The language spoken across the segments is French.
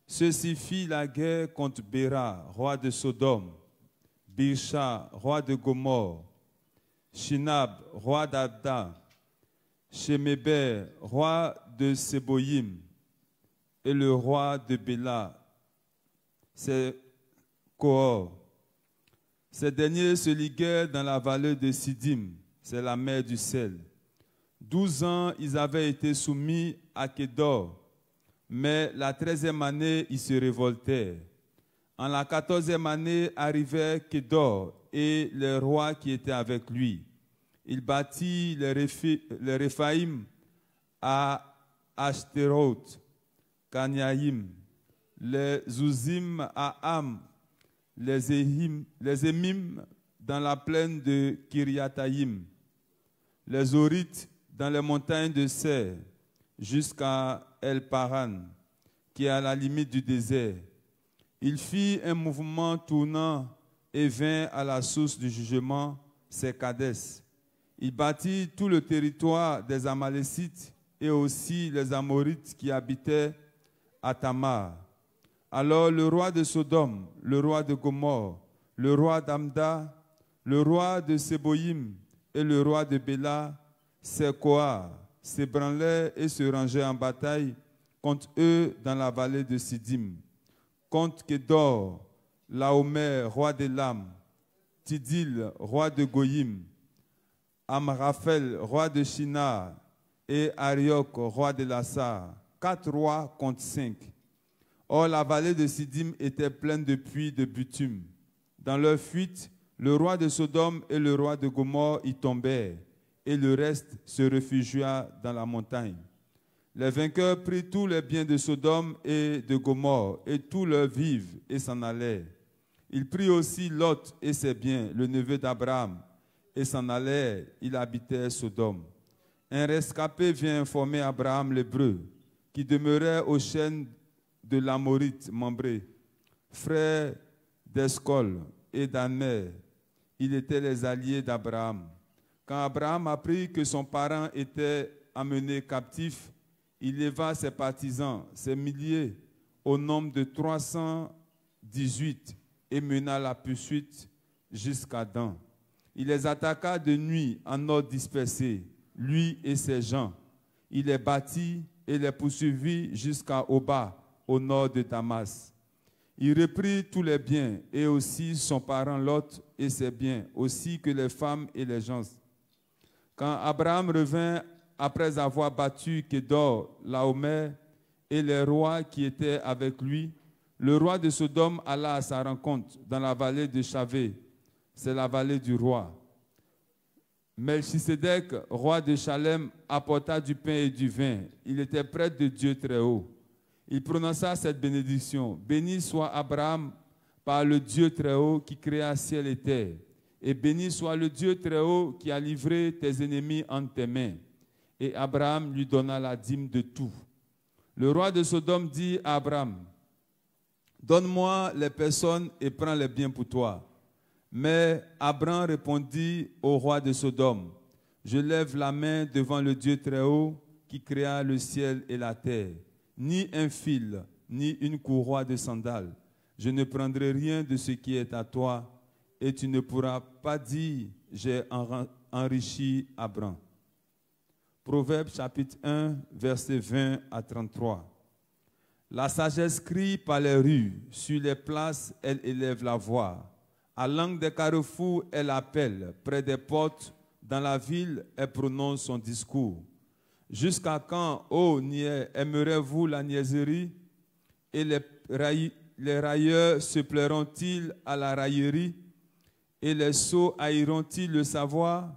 Ceux-ci firent la guerre contre Béra, roi de Sodome, Birsha, roi de Gomorre, Shinab, roi d'Adda, Shemeber, roi de Seboïm, et le roi de Béla, c'est Kohor. Ces derniers se liguèrent dans la vallée de Siddim, c'est la mer du sel. 12 ans, ils avaient été soumis à Kédor, mais la 13e année, ils se révoltèrent. En la 14e année arrivait Kédor et les rois qui étaient avec lui. Il bâtit les Réphaïm à Ashtéroth, Kanyaïm, les Zouzim à Ham, les Émim dans la plaine de Kiriataïm, les Horites dans les montagnes de Ser, jusqu'à El-Paran, qui est à la limite du désert. Il fit un mouvement tournant et vint à la source du jugement, c'est Kadès. Il bâtit tout le territoire des Amalécites et aussi les Amorites qui habitaient à Tamar. Alors le roi de Sodome, le roi de Gomorre, le roi d'Amda, le roi de Seboïm et le roi de Béla, Sekoa, s'ébranlaient et se rangeaient en bataille contre eux dans la vallée de Siddim, contre Kédor, Laomer, roi d'Élam, Tidil, roi de Goyim, Amraphel, roi de Shinar, et Ariok, roi de Lassar, 4 rois contre 5. Or, la vallée de Siddim était pleine de puits de bitume. Dans leur fuite, le roi de Sodome et le roi de Gomorre y tombèrent, et le reste se réfugia dans la montagne. Les vainqueurs prirent tous les biens de Sodome et de Gomorre, et tous leurs vivres, et s'en allèrent. Ils prirent aussi Lot et ses biens, le neveu d'Abraham, et s'en allèrent, il habitait Sodome. Un rescapé vient informer Abraham l'Hébreu, qui demeurait aux chaînes de l'Amorite Mambré, frère d'Escol et d'Aner. Ils étaient les alliés d'Abraham. Quand Abraham apprit que son parent était amené captif, il leva ses partisans, ses milliers, au nombre de 318, et mena la poursuite jusqu'à Dan. Il les attaqua de nuit en ordre dispersé, lui et ses gens. Il les battit et les poursuivit jusqu'à Oba, au nord de Damas. Il reprit tous les biens, et aussi son parent Lot et ses biens, aussi que les femmes et les gens. Quand Abraham revint après avoir battu Kédor, Laomer et les rois qui étaient avec lui, le roi de Sodome alla à sa rencontre dans la vallée de Chavé, c'est la vallée du roi. Melchisédek, roi de Chalem, apporta du pain et du vin. Il était prêtre de Dieu très haut. Il prononça cette bénédiction. Béni soit Abraham par le Dieu très haut qui créa ciel et terre. Et béni soit le Dieu très haut qui a livré tes ennemis entre tes mains. Et Abraham lui donna la dîme de tout. Le roi de Sodome dit à Abraham, donne-moi les personnes et prends les biens pour toi. Mais Abraham répondit au roi de Sodome, je lève la main devant le Dieu très haut qui créa le ciel et la terre. Ni un fil, ni une courroie de sandales. Je ne prendrai rien de ce qui est à toi, et tu ne pourras pas dire, j'ai enrichi Abraham. Proverbe chapitre 1, versets 20 à 33. La sagesse crie par les rues, sur les places, elle élève la voix. À l'angle des carrefours, elle appelle, près des portes, dans la ville, elle prononce son discours. Jusqu'à quand, ô niais, aimerez-vous la niaiserie? Et les railleurs se plairont-ils à la raillerie? Et les sots haïront-ils le savoir?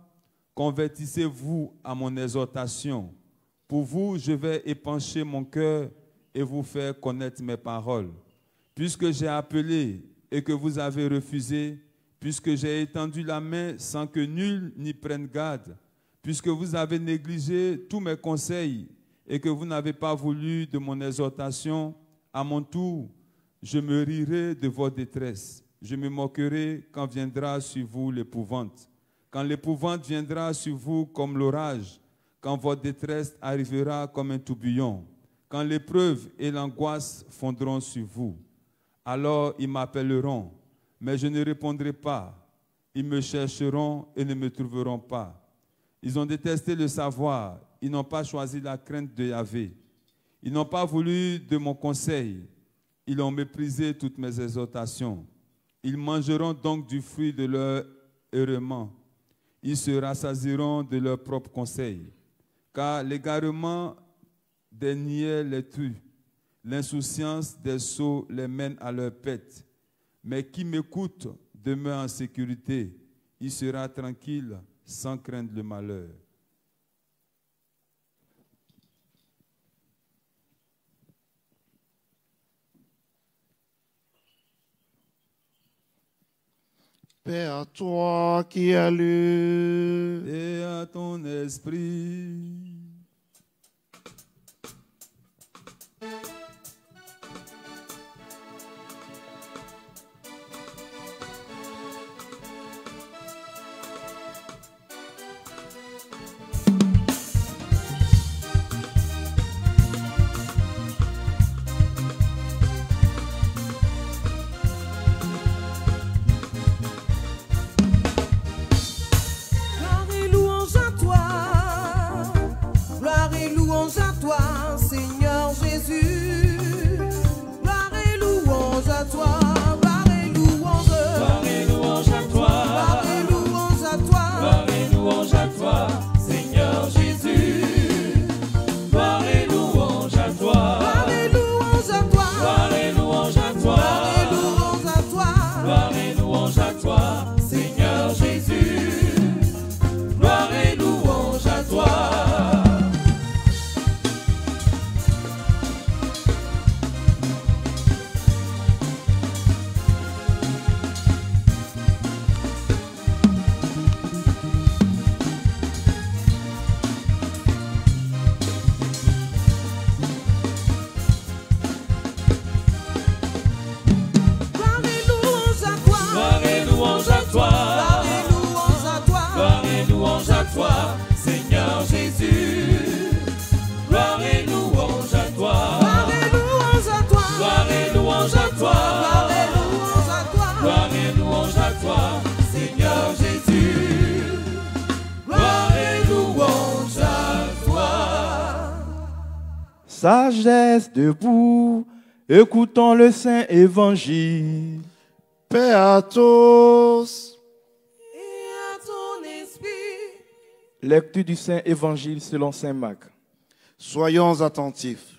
Convertissez-vous à mon exhortation. Pour vous, je vais épancher mon cœur et vous faire connaître mes paroles. Puisque j'ai appelé et que vous avez refusé, puisque j'ai étendu la main sans que nul n'y prenne garde, puisque vous avez négligé tous mes conseils et que vous n'avez pas voulu de mon exhortation, à mon tour, je me rirai de vos détresses. Je me moquerai quand viendra sur vous l'épouvante. Quand l'épouvante viendra sur vous comme l'orage, quand votre détresse arrivera comme un tourbillon, Quand l'épreuve et l'angoisse fondront sur vous, alors ils m'appelleront, mais je ne répondrai pas. Ils me chercheront et ne me trouveront pas. Ils ont détesté le savoir, ils n'ont pas choisi la crainte de Yahvé. Ils n'ont pas voulu de mon conseil, ils ont méprisé toutes mes exhortations. Ils mangeront donc du fruit de leur errement. Ils se rassasieront de leurs propres conseils. Car l'égarement des niais les tue, l'insouciance des sots les mène à leur pète. Mais qui m'écoute demeure en sécurité, il sera tranquille sans craindre le malheur. Paix à toi qui as lu. Et à ton esprit. Seigneur Jésus, gloire et louange à toi, gloire et louange, gloire et louange à toi, gloire et louange à toi, gloire et louange à toi, Seigneur Jésus, gloire et louange à toi, gloire et louange à toi, gloire et louange à toi, gloire et louange à toi, Seigneur Jésus, gloire et louange à toi. Seigneur Jésus, gloire et louange à toi, gloire et louange à toi, gloire et louange à toi, gloire et louange à toi, gloire et louange à toi, Seigneur Jésus, gloire et louange à toi. Sagesse debout, écoutons le Saint Évangile. Paix à tous. Lecture du Saint Évangile selon Saint Marc. Soyons attentifs.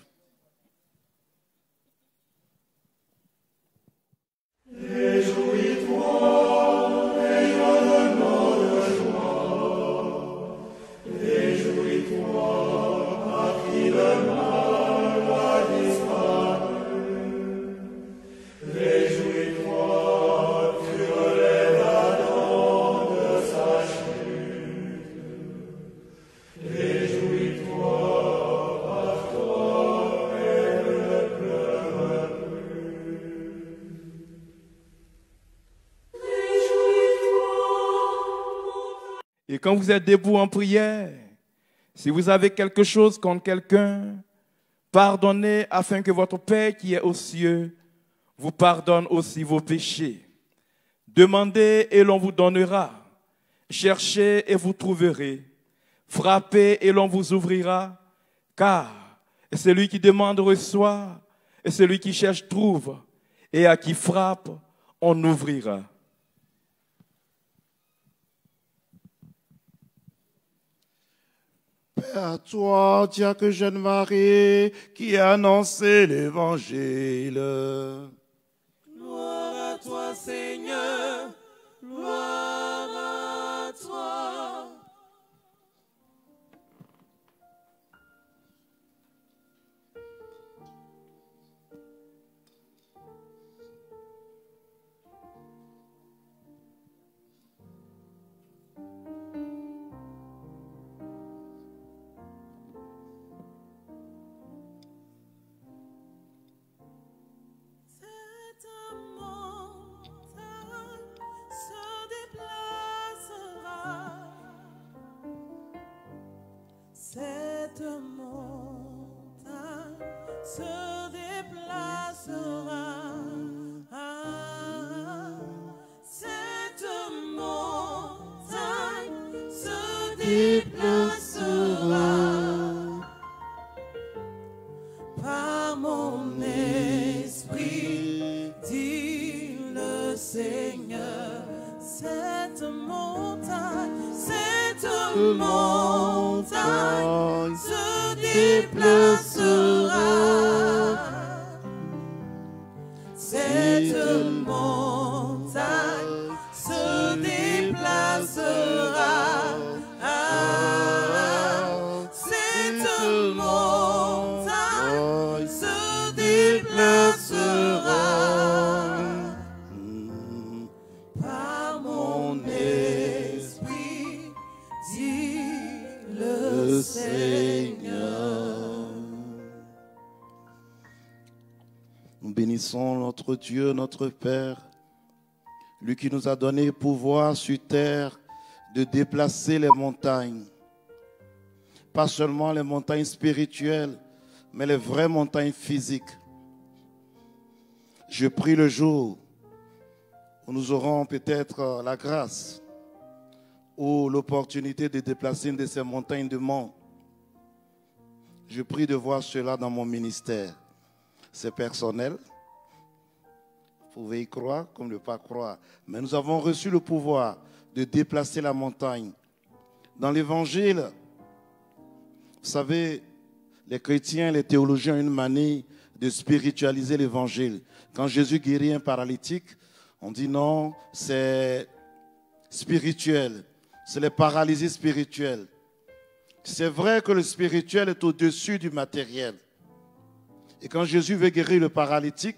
Et quand vous êtes debout en prière, si vous avez quelque chose contre quelqu'un, pardonnez afin que votre Père qui est aux cieux vous pardonne aussi vos péchés. Demandez et l'on vous donnera. Cherchez et vous trouverez. Frappez et l'on vous ouvrira. Car celui qui demande reçoit, et celui qui cherche trouve, et à qui frappe, on ouvrira. Paix à toi, diacre Jeanne Marie, qui a annoncé l'évangile. gloire à toi Seigneur, gloire à toi. cette montagne se déplacera. Cette montagne se déplacera. Cette montagne se déplacera. Par mon esprit, dit le Seigneur. Nous bénissons notre Dieu, notre Père, lui qui nous a donné pouvoir sur terre de déplacer les montagnes. Pas seulement les montagnes spirituelles, mais les vraies montagnes physiques. Je prie le jour où nous aurons peut-être la grâce ou l'opportunité de déplacer une de ces montagnes de mont. Je prie de voir cela dans mon ministère. C'est personnel. Vous pouvez y croire comme ne pas croire. Mais nous avons reçu le pouvoir de déplacer la montagne. Dans l'Évangile, vous savez, les chrétiens, les théologiens ont une manie de spiritualiser l'Évangile. Quand Jésus guérit un paralytique, on dit non, c'est spirituel. C'est les paralysies spirituelles. C'est vrai que le spirituel est au-dessus du matériel. Et quand Jésus veut guérir le paralytique,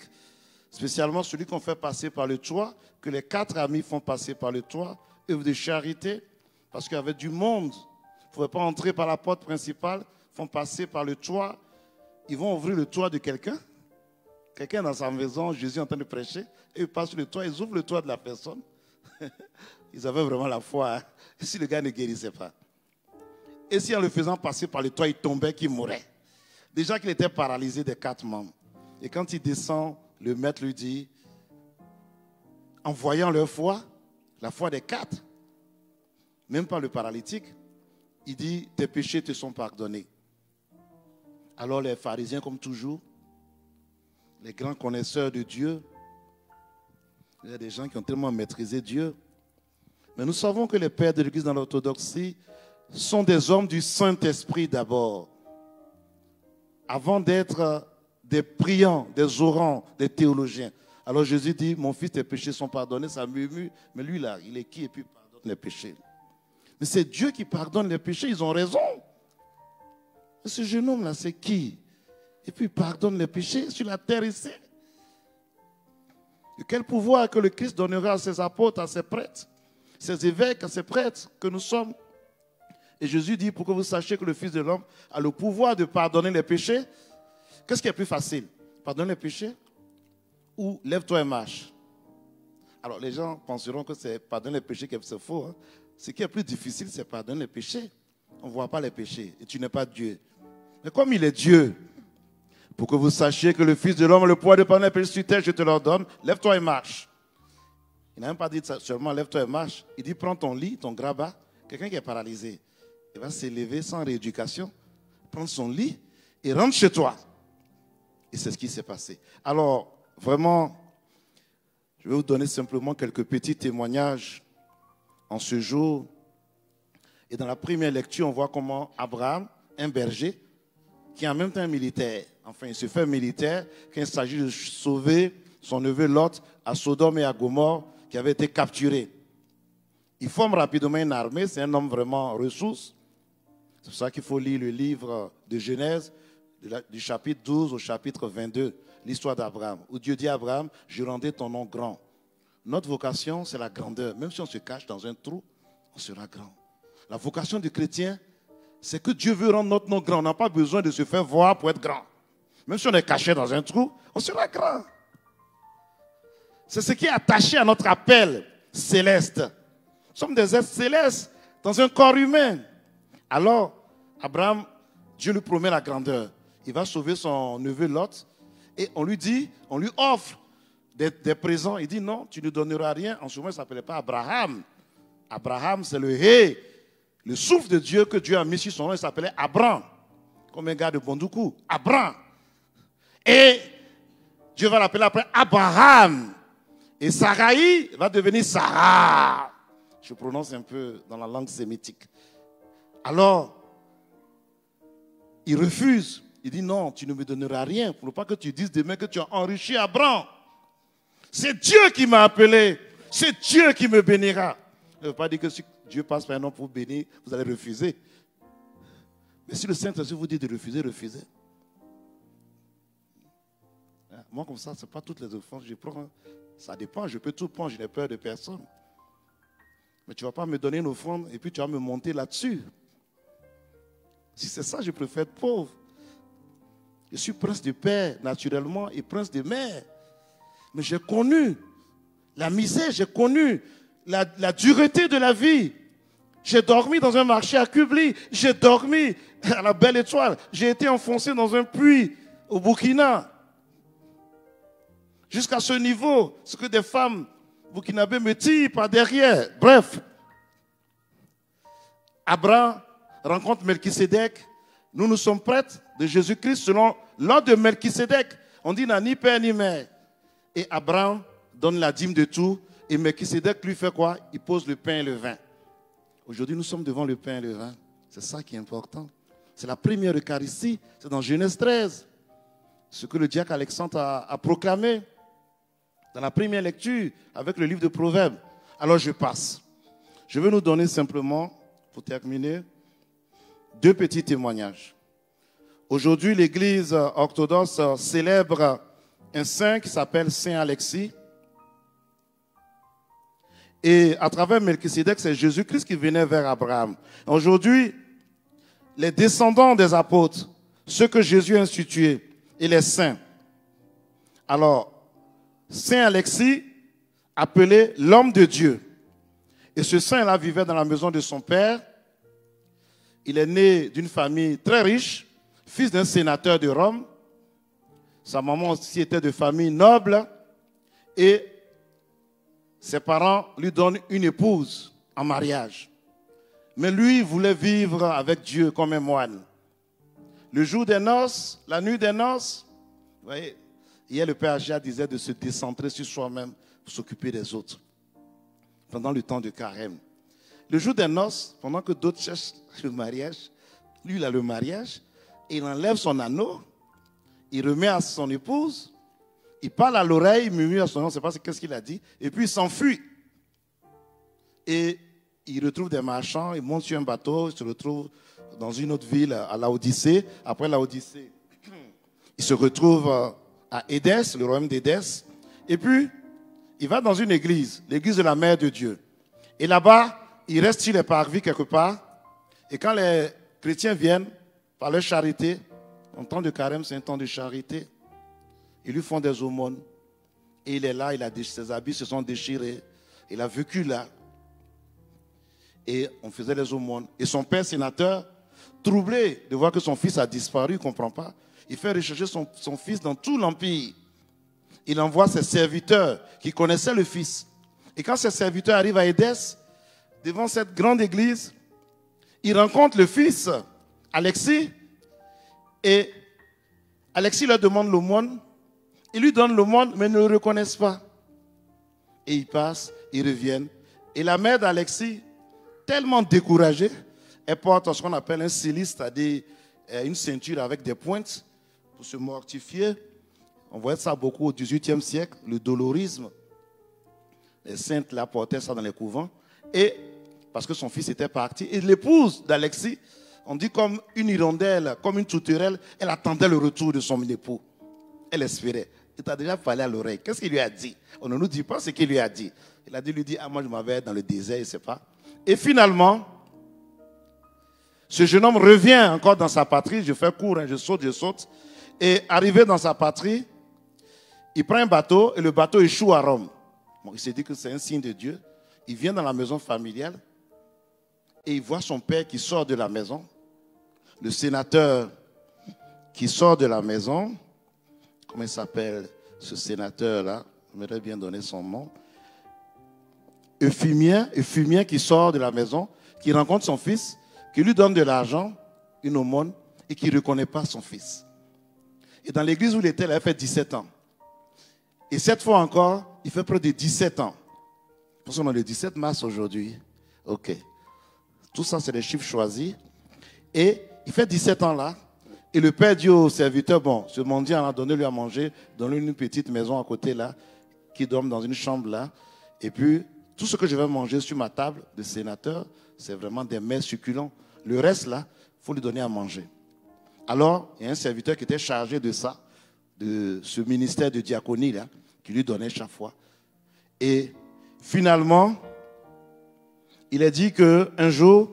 spécialement celui qu'on fait passer par le toit, que les 4 amis font passer par le toit, œuvre de charité, parce qu'il y avait du monde. Ils ne pouvaient pas entrer par la porte principale, font passer par le toit. Ils vont ouvrir le toit de quelqu'un. Quelqu'un dans sa maison, Jésus est en train de prêcher, et ils passent sur le toit, ils ouvrent le toit de la personne. Ils avaient vraiment la foi. Hein? Si le gars ne guérissait pas. Et si en le faisant passer par le toit, il tombait, qu'il mourait. Déjà qu'il était paralysé des 4 membres. Et quand il descend, le maître lui dit, en voyant leur foi, la foi des 4, même pas le paralytique, il dit, tes péchés te sont pardonnés. Alors les pharisiens, comme toujours, les grands connaisseurs de Dieu, il y a des gens qui ont tellement maîtrisé Dieu. Mais nous savons que les pères de l'Église dans l'orthodoxie sont des hommes du Saint-Esprit d'abord. Avant d'être des priants, des orants, des théologiens. Alors Jésus dit, mon fils, tes péchés sont pardonnés, ça murmure. Mais lui là, il est qui et puis pardonne les péchés. Mais c'est Dieu qui pardonne les péchés, ils ont raison. Mais ce jeune homme là, c'est qui? Et puis pardonne les péchés sur la terre ici. Et quel pouvoir que le Christ donnera à ses apôtres, à ses prêtres, ses évêques, à ses prêtres que nous sommes. Et Jésus dit, pour que vous sachiez que le Fils de l'homme a le pouvoir de pardonner les péchés. Qu'est-ce qui est plus facile? Pardonner les péchés ou lève-toi et marche? Alors les gens penseront que c'est pardonner les péchés qui est faux. Hein? Ce qui est plus difficile, c'est pardonner les péchés. On ne voit pas les péchés et tu n'es pas Dieu. Mais comme il est Dieu, pour que vous sachiez que le Fils de l'homme a le pouvoir de pardonner les péchés sur terre, je te l'ordonne, lève-toi et marche. Il n'a même pas dit seulement lève-toi et marche. Il dit prends ton lit, ton grabat. Quelqu'un qui est paralysé, il va s'élever sans rééducation, prendre son lit et rentre chez toi. Et c'est ce qui s'est passé. Alors, vraiment, je vais vous donner simplement quelques petits témoignages en ce jour. Et dans la première lecture, on voit comment Abraham, un berger, qui est en même temps un militaire, enfin il se fait militaire quand il s'agit de sauver son neveu Lot à Sodome et à Gomorrhe qui avait été capturé. Il forme rapidement une armée, c'est un homme vraiment ressource. C'est pour ça qu'il faut lire le livre de Genèse, du chapitre 12 au chapitre 22, l'histoire d'Abraham, où Dieu dit à Abraham, je rendrai ton nom grand. Notre vocation, c'est la grandeur. Même si on se cache dans un trou, on sera grand. La vocation du chrétien, c'est que Dieu veut rendre notre nom grand. On n'a pas besoin de se faire voir pour être grand. Même si on est caché dans un trou, on sera grand. C'est ce qui est attaché à notre appel céleste. Nous sommes des êtres célestes dans un corps humain. Alors, Abraham, Dieu lui promet la grandeur. Il va sauver son neveu Lot et on lui dit, on lui offre des présents. Il dit non, tu ne donneras rien. En ce moment, il ne s'appelait pas Abraham. Abraham, c'est le souffle de Dieu que Dieu a mis sur son nom. Il s'appelait Abraham, comme un gars de Bondoukou. Abraham. Et Dieu va l'appeler après Abraham. Et Sarai va devenir Sarah. Je prononce un peu dans la langue sémitique. Alors, il refuse. Il dit non, tu ne me donneras rien pour ne pas que tu dises demain que tu as enrichi Abraham. C'est Dieu qui m'a appelé. C'est Dieu qui me bénira. Ça ne veut pas dire que si Dieu passe par un homme pour bénir, vous allez refuser. Mais si le Saint-Esprit vous dit de refuser, refusez. Moi, comme ça, ce n'est pas toutes les offenses que je prends. Ça dépend, je peux tout prendre, je n'ai peur de personne. Mais tu ne vas pas me donner une offrande et puis tu vas me monter là-dessus. Si c'est ça, je préfère être pauvre. Je suis prince de père, naturellement, et prince de mère. Mais j'ai connu la misère, j'ai connu la dureté de la vie. J'ai dormi dans un marché à Kubli, j'ai dormi à la Belle Étoile, j'ai été enfoncé dans un puits au Burkina. Jusqu'à ce niveau, ce que des femmes burkinabées me tirent par derrière. Bref, Abraham rencontre Melchisédek. Nous sommes prêtres de Jésus-Christ selon l'ordre de Melchisédek. On dit n'a ni père ni mère. Et Abraham donne la dîme de tout. Et Melchisédek lui fait quoi? Il pose le pain et le vin. Aujourd'hui, nous sommes devant le pain et le vin. C'est ça qui est important. C'est la première Eucharistie. C'est dans Genèse 13. Ce que le diacre Alexandre a proclamé dans la première lecture avec le livre de Proverbes. Alors je passe. Je vais nous donner simplement, pour terminer, 2 petits témoignages. Aujourd'hui, l'Église orthodoxe célèbre un saint qui s'appelle Saint Alexis. Et à travers Melchisédek, c'est Jésus-Christ qui venait vers Abraham. Aujourd'hui, les descendants des apôtres, ceux que Jésus a institués, et les saints. Alors, Saint Alexis, appelé l'homme de Dieu. Et ce saint-là vivait dans la maison de son père. Il est né d'une famille très riche, fils d'un sénateur de Rome. Sa maman aussi était de famille noble. Et ses parents lui donnent une épouse en mariage. Mais lui voulait vivre avec Dieu comme un moine. Le jour des noces, la nuit des noces, vous voyez, hier le Père Agia disait de se décentrer sur soi-même pour s'occuper des autres. Pendant le temps de carême. Le jour des noces, pendant que d'autres cherchent le mariage, lui il a le mariage, et il enlève son anneau, il remet à son épouse, il parle à l'oreille, il murmure à son nom, on ne sait pas qu'est-ce qu'il a dit, et puis il s'enfuit. Et il retrouve des marchands, il monte sur un bateau, il se retrouve dans une autre ville, à Laodicée. Après Laodicée, il se retrouve à Édesse, le royaume d'Édesse. Et puis, il va dans une église, l'église de la Mère de Dieu. Et là-bas, il reste sur les parvis quelque part. Et quand les chrétiens viennent, par leur charité, en temps de carême, c'est un temps de charité, ils lui font des aumônes. Et il est là, ses habits se sont déchirés. Il a vécu là. Et on faisait les aumônes. Et son père sénateur, troublé de voir que son fils a disparu, il ne comprend pas. Il fait rechercher son fils dans tout l'empire. Il envoie ses serviteurs qui connaissaient le fils. Et quand ces serviteurs arrivent à Édesse, devant cette grande église, ils rencontrent le fils, Alexis. Et Alexis leur demande l'aumône. Ils lui donnent l'aumône, mais ne le reconnaissent pas. Et ils passent, ils reviennent. Et la mère d'Alexis, tellement découragée, elle porte ce qu'on appelle un cilice, c'est-à-dire une ceinture avec des pointes pour se mortifier. On voyait ça beaucoup au XVIIIe siècle, le dolorisme. Les saintes là portaient ça dans les couvents. Et parce que son fils était parti. Et l'épouse d'Alexis, on dit comme une hirondelle, comme une tourterelle, elle attendait le retour de son époux. Elle espérait. Il t'a déjà parlé à l'oreille. Qu'est-ce qu'il lui a dit? On ne nous dit pas ce qu'il lui a dit. Il a dit, lui dit, ah moi je m'avais dans le désert, je ne sais pas. Et finalement, ce jeune homme revient encore dans sa patrie. Je fais court, hein, je saute. Et arrivé dans sa patrie, il prend un bateau et le bateau échoue à Rome. Bon, il s'est dit que c'est un signe de Dieu. Il vient dans la maison familiale et il voit son père qui sort de la maison. Le sénateur qui sort de la maison. Comment il s'appelle ce sénateur-là? J'aimerais bien donner son nom. Euphymien qui sort de la maison, qui rencontre son fils, qui lui donne de l'argent, une aumône, et qui ne reconnaît pas son fils. Et dans l'église où il était, il avait fait 17 ans. Et cette fois encore, il fait près de 17 ans. Parce qu'on est le 17 mars aujourd'hui. Ok. Tout ça, c'est des chiffres choisis. Et il fait 17 ans là. Et le père dit au serviteur, bon, ce mendiant a donné lui à manger, donne-lui une petite maison à côté là, qui dorme dans une chambre là. Et puis, tout ce que je vais manger sur ma table de sénateur, c'est vraiment des mets succulents. Le reste là, il faut lui donner à manger. Alors, il y a un serviteur qui était chargé de ça, de ce ministère de diaconie là, qui lui donnait chaque fois. Et finalement, il a dit qu'un jour,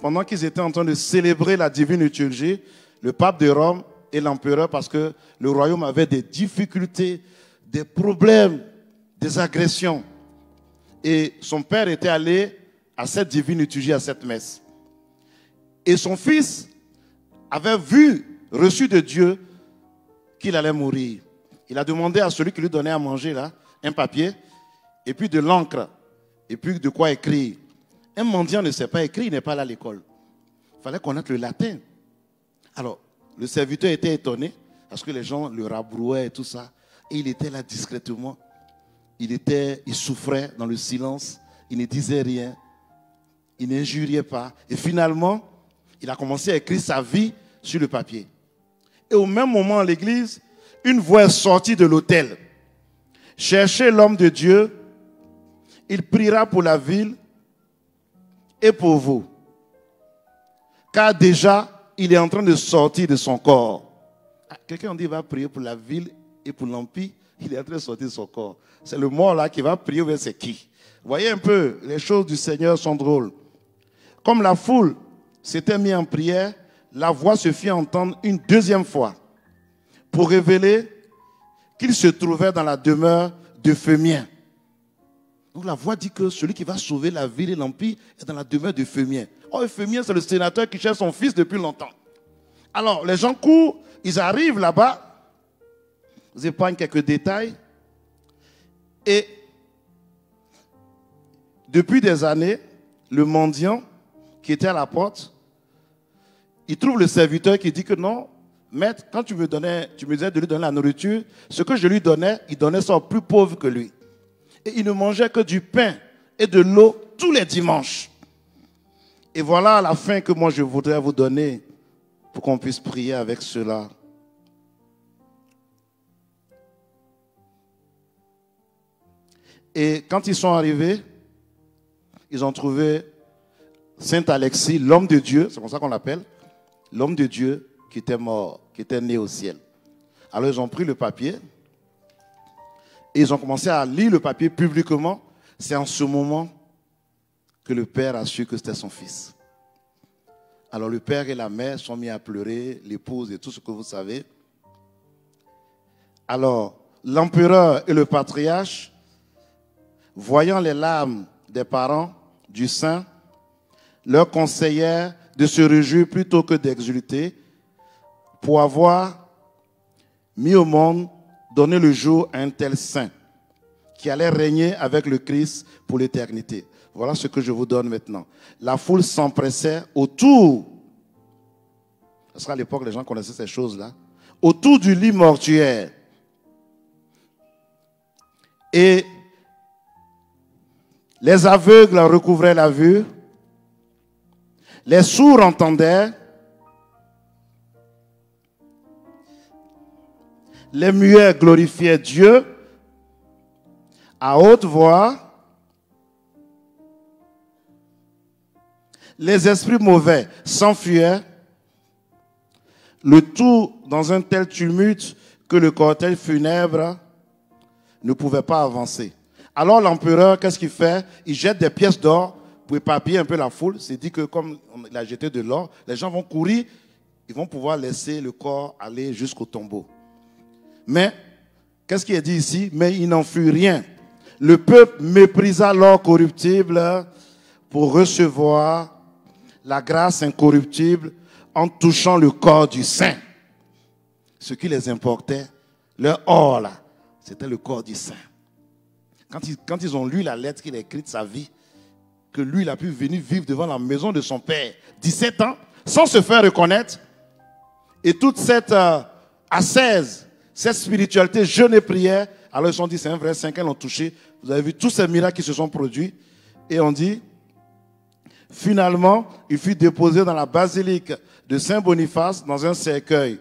pendant qu'ils étaient en train de célébrer la divine liturgie, le pape de Rome et l'empereur, parce que le royaume avait des difficultés, des problèmes, des agressions. Et son père était allé à cette divine liturgie, à cette messe. Et son fils avait reçu de Dieu qu'il allait mourir. Il a demandé à celui qui lui donnait à manger là, un papier, et puis de l'encre, et puis de quoi écrire. Un mendiant ne sait pas écrire, il n'est pas allé à l'école. Il fallait connaître le latin. Alors, le serviteur était étonné, parce que les gens le rabrouaient et tout ça. Et il était là discrètement. Il souffrait dans le silence. Il ne disait rien. Il n'injuriait pas. Et finalement, il a commencé à écrire sa vie sur le papier. Et au même moment, à l'église, une voix est sortie de l'autel. Cherchez l'homme de Dieu. Il priera pour la ville et pour vous. Car déjà, il est en train de sortir de son corps. Quelqu'un dit qu'il va prier pour la ville et pour l'empire. Il est en train de sortir de son corps. C'est le mort là qui va prier, mais c'est qui? Vous voyez un peu, les choses du Seigneur sont drôles. Comme la foule s'était mise en prière, la voix se fit entendre une deuxième fois pour révéler qu'il se trouvait dans la demeure de Phémien. Donc la voix dit que celui qui va sauver la ville et l'empire est dans la demeure de Phémien. Oh, Phémien, c'est le sénateur qui cherche son fils depuis longtemps. Alors, les gens courent, ils arrivent là-bas, ils épargnent quelques détails, et depuis des années, le mendiant qui était à la porte, il trouve le serviteur qui dit que non, maître, quand tu me disais de lui donner la nourriture, ce que je lui donnais, il donnait ça aux plus pauvres que lui. Et il ne mangeait que du pain et de l'eau tous les dimanches. Et voilà la fin que moi je voudrais vous donner pour qu'on puisse prier avec cela. Et quand ils sont arrivés, ils ont trouvé Saint Alexis, l'homme de Dieu, c'est comme ça qu'on l'appelle, l'homme de Dieu qui était mort, qui était né au ciel. Alors ils ont pris le papier et ils ont commencé à lire le papier publiquement. C'est en ce moment que le père a su que c'était son fils. Alors le père et la mère sont mis à pleurer, l'épouse et tout ce que vous savez. Alors l'empereur et le patriarche, voyant les larmes des parents du saint, leur conseillèrent de se réjouir plutôt que d'exulter pour avoir mis au monde, donné le jour à un tel saint qui allait régner avec le Christ pour l'éternité. Voilà ce que je vous donne maintenant. La foule s'empressait autour, parce qu'à l'époque les gens connaissaient ces choses-là, autour du lit mortuaire. Et les aveugles recouvraient la vue, les sourds entendaient, les muets glorifiaient Dieu à haute voix, les esprits mauvais s'enfuyaient, le tout dans un tel tumulte que le cortège funèbre ne pouvait pas avancer. Alors l'empereur, qu'est-ce qu'il fait? Il jette des pièces d'or pour éparpiller un peu la foule. C'est dit que comme il a jeté de l'or, les gens vont courir, ils vont pouvoir laisser le corps aller jusqu'au tombeau. Mais, qu'est-ce qui est dit ici? Mais il n'en fut rien. Le peuple méprisa l'or corruptible pour recevoir la grâce incorruptible en touchant le corps du saint. Ce qui les importait, leur or là, c'était le corps du saint. Quand ils ont lu la lettre qu'il a écrite, sa vie, que lui, il a pu venir vivre devant la maison de son père, 17 ans, sans se faire reconnaître, et toute cette ascèse, cette spiritualité, jeûne et prière, alors ils se sont dit, c'est un vrai saint, qu'ils l'ont touché. Vous avez vu tous ces miracles qui se sont produits, et on dit, Finalement, il fut déposé dans la basilique de Saint-Boniface dans un cercueil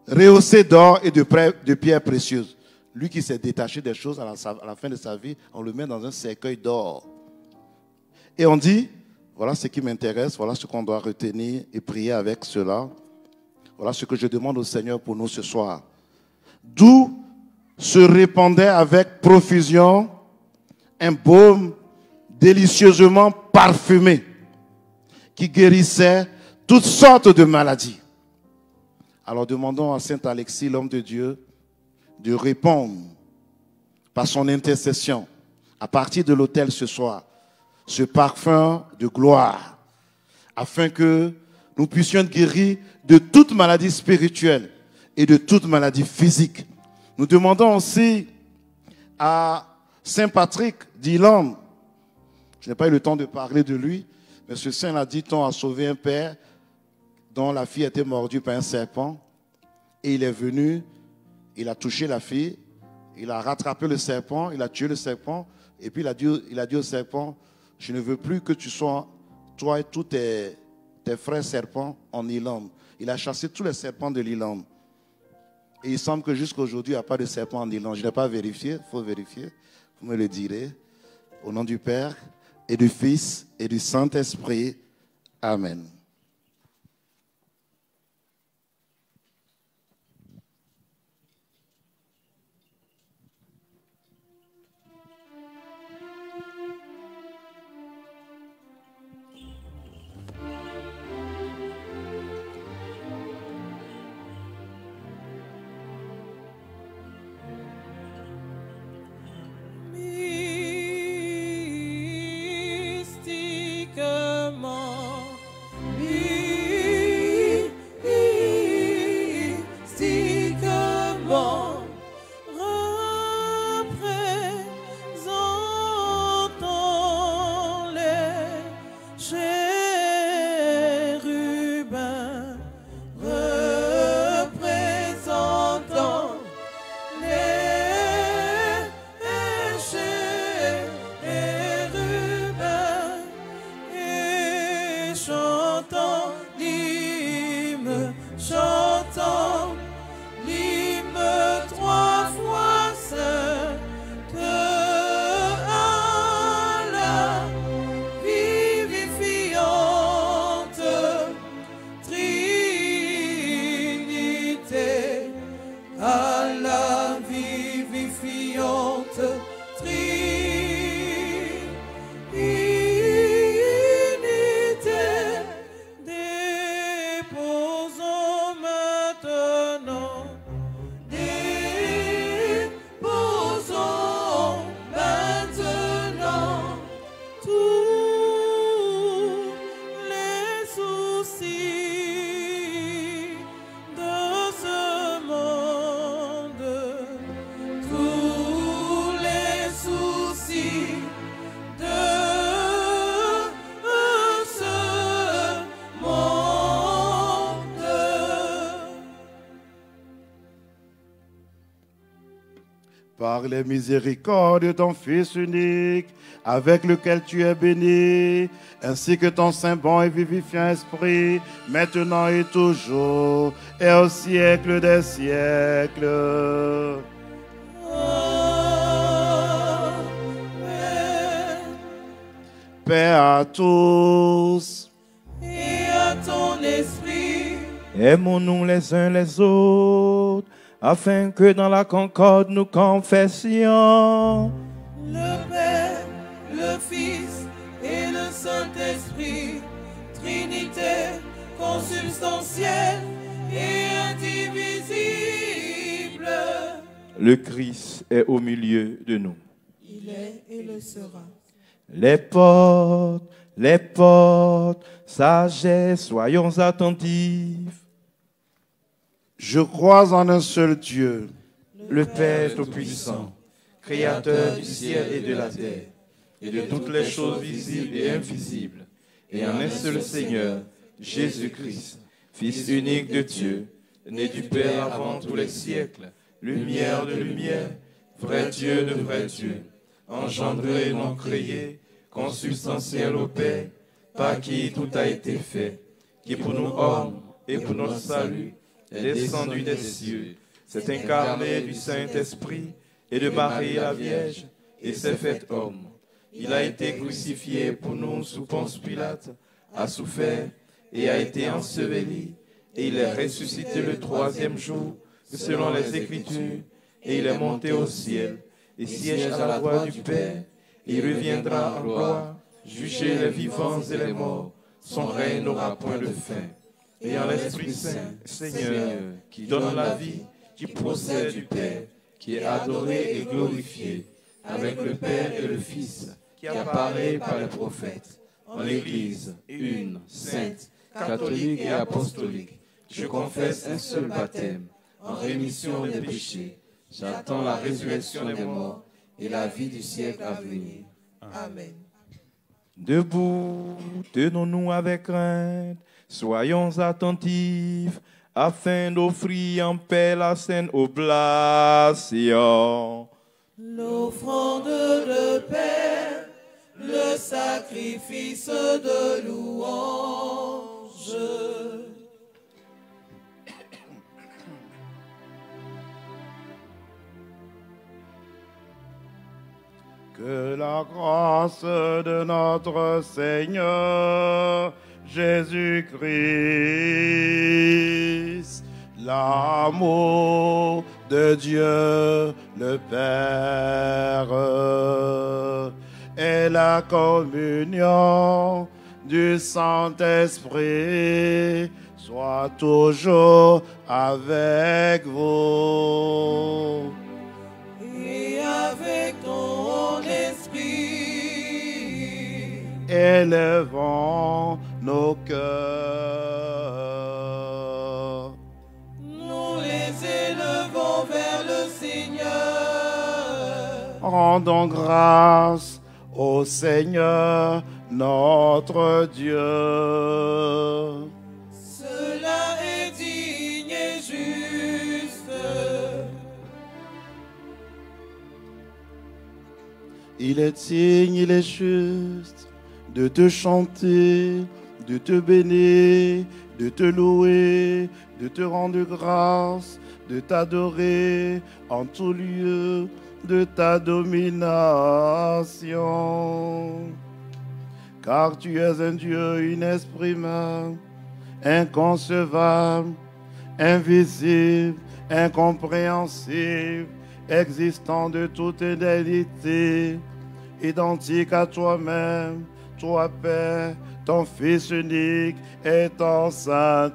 rehaussé d'or et de pierres précieuses. Lui qui s'est détaché des choses à la fin de sa vie, on le met dans un cercueil d'or. Et on dit, voilà ce qui m'intéresse, voilà ce qu'on doit retenir et prier avec cela. Voilà ce que je demande au Seigneur pour nous ce soir. D'où se répandait avec profusion un baume délicieusement parfumé qui guérissait toutes sortes de maladies. Alors demandons à Saint Alexis, l'homme de Dieu, de répondre par son intercession à partir de l'autel ce soir, ce parfum de gloire, afin que nous puissions être guéris de toute maladie spirituelle et de toute maladie physique. Nous demandons aussi à Saint Patrick d'Irlande, je n'ai pas eu le temps de parler de lui, mais ce saint a dit on a sauvé un père dont la fille a été mordue par un serpent, et il est venu, il a touché la fille, il a rattrapé le serpent, il a tué le serpent, et puis il a dit au serpent, je ne veux plus que tu sois, toi et tous tes frères serpents en Irlande. Il a chassé tous les serpents de l'Irlande. Et il semble que jusqu'à aujourd'hui, il n'y a pas de serpent en Irlande. Je n'ai pas vérifié, il faut vérifier, vous me le direz. Au nom du Père, et du Fils, et du Saint-Esprit. Amen. Par les miséricordes de ton Fils unique, avec lequel tu es béni, ainsi que ton Saint bon et vivifiant Esprit, maintenant et toujours, et au siècle des siècles. Paix à tous. Et à ton esprit. Aimons-nous les uns les autres, afin que dans la concorde nous confessions Le Père, le Fils et le Saint-Esprit, Trinité consubstantielle et indivisible. le Christ est au milieu de nous. Il est et le sera. Les portes, sagesse, soyons attentifs. Je crois en un seul Dieu, Le Père Tout-Puissant, Créateur du ciel et de la terre, et de toutes les choses visibles et invisibles, et en un seul Seigneur, Jésus-Christ, Fils unique de Dieu, né du Père avant tous les siècles, lumière de lumière, vrai Dieu de vrai Dieu, engendré et non créé, consubstantiel au Père, par qui tout a été fait, qui pour nous hommes et pour notre salut est descendu des cieux, s'est incarné du Saint-Esprit et de Marie la Vierge, et s'est fait homme. Il a été crucifié pour nous sous Ponce Pilate, a souffert et a été enseveli, et il est ressuscité le troisième jour, selon les Écritures, et il est monté au ciel, et siège à la droite du Père, et il reviendra en gloire, juger les vivants et les morts. Son règne n'aura point de fin. Et en l'Esprit Saint, Seigneur, qui donne la vie, qui procède du Père, qui est adoré et glorifié, avec le Père et le Fils, qui apparaît par les prophètes, en l'Église, une, sainte, catholique et apostolique. Je confesse un seul baptême, en rémission des péchés. J'attends la résurrection des morts et la vie du siècle à venir. Amen. Debout, tenons-nous avec crainte, soyons attentifs, afin d'offrir en paix la sainte oblation. L'offrande de paix, le sacrifice de louange. Que la grâce de notre Seigneur Jésus-Christ, l'amour de Dieu le Père et la communion du Saint-Esprit soit toujours avec vous. Et avec ton esprit, élevons nos cœurs. nous les élevons vers le Seigneur. Rendons grâce au Seigneur notre Dieu. Cela est digne et juste. Il est digne, il est juste de te chanter, de te bénir, de te louer, de te rendre grâce, de t'adorer en tout lieu de ta domination. Car tu es un Dieu inexprimable, inconcevable, invisible, incompréhensible, existant de toute éternité, identique à toi-même, toi Père, ton Fils unique et ton Saint-Esprit.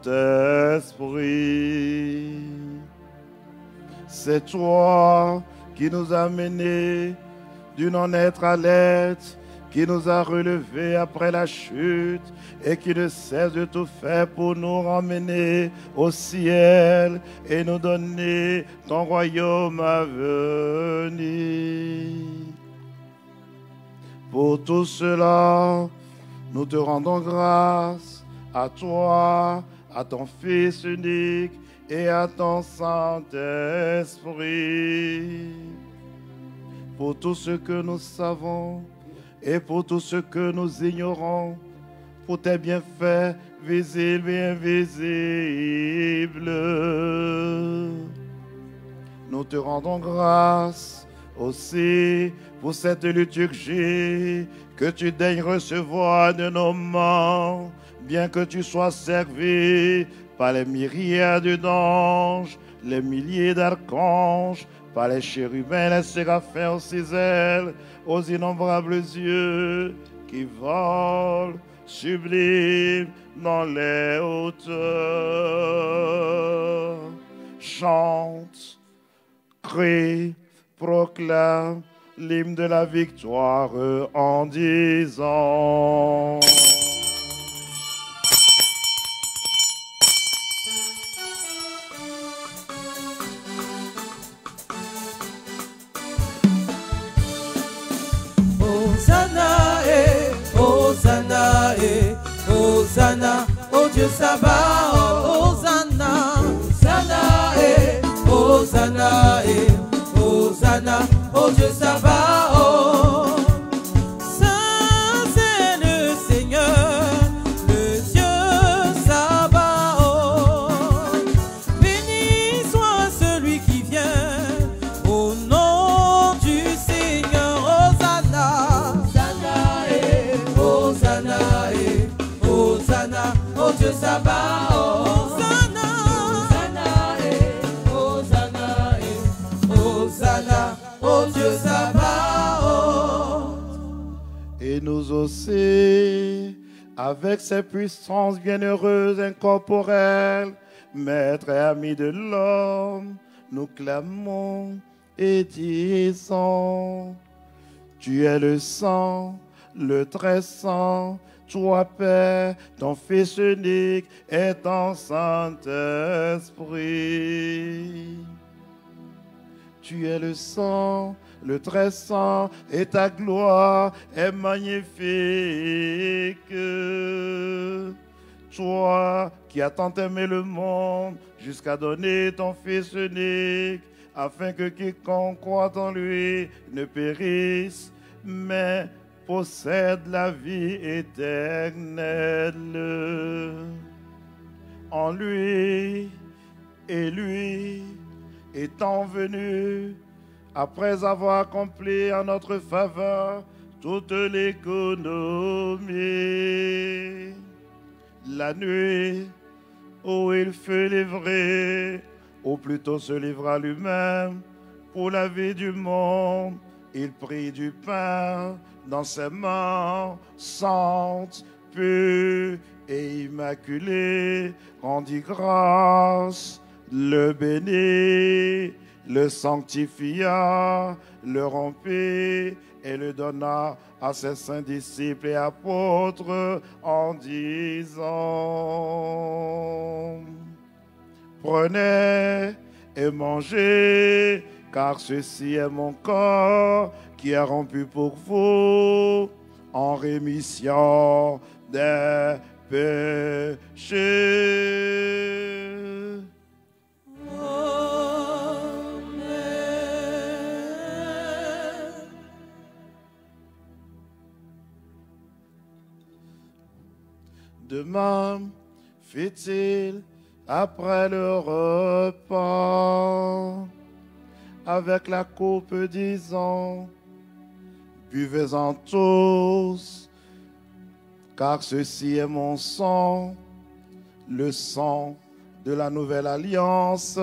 C'est toi qui nous as menés du non-être à l'être, qui nous a relevés après la chute et qui ne cesse de tout faire pour nous ramener au ciel et nous donner ton royaume à venir. Pour tout cela, nous te rendons grâce à toi, à ton Fils unique et à ton Saint-Esprit. Pour tout ce que nous savons et pour tout ce que nous ignorons, pour tes bienfaits visibles et invisibles. Nous te rendons grâce aussi pour cette liturgie que tu daignes recevoir de nos mains, bien que tu sois servi par les myriades d'anges, les milliers d'archanges, par les chérubins, les séraphins aux 6 ailes, aux innombrables yeux qui volent sublimes dans les hauteurs. Chante, crie, proclame l'hymne de la victoire en disant: Hosanna, Hosanna, oh Dieu Sabaoth, Hosanna, Hosanna, Hosanna, Hosanna, oh Dieu Sabaoth. Saint c'est le Seigneur, Sabaoth. Hosanna, ô Dieu Sabaoth. Et nous aussi, avec ces puissances bienheureuses incorporelles, maître et ami de l'homme, nous clamons et disons: Tu es le sang, le très saint, toi Père, ton Fils unique et ton Saint-Esprit. Tu es le sang, le très saint, et ta gloire est magnifique. Toi qui as tant aimé le monde jusqu'à donner ton Fils unique, afin que quiconque croit en lui ne périsse, mais possède la vie éternelle. En lui et lui, étant venu, après avoir accompli en notre faveur toute l'économie, la nuit où il fut livré, ou plutôt se livra lui-même pour la vie du monde, il prit du pain dans ses mains saintes, pures et immaculées, rendit grâce, le bénit, le sanctifia, le rompit et le donna à ses saints disciples et apôtres en disant: Prenez et mangez, car ceci est mon corps qui est rompu pour vous en rémission des péchés. De même fit-il après le repas, avec la coupe disant: Buvez-en tous, car ceci est mon sang, le sang de la nouvelle alliance,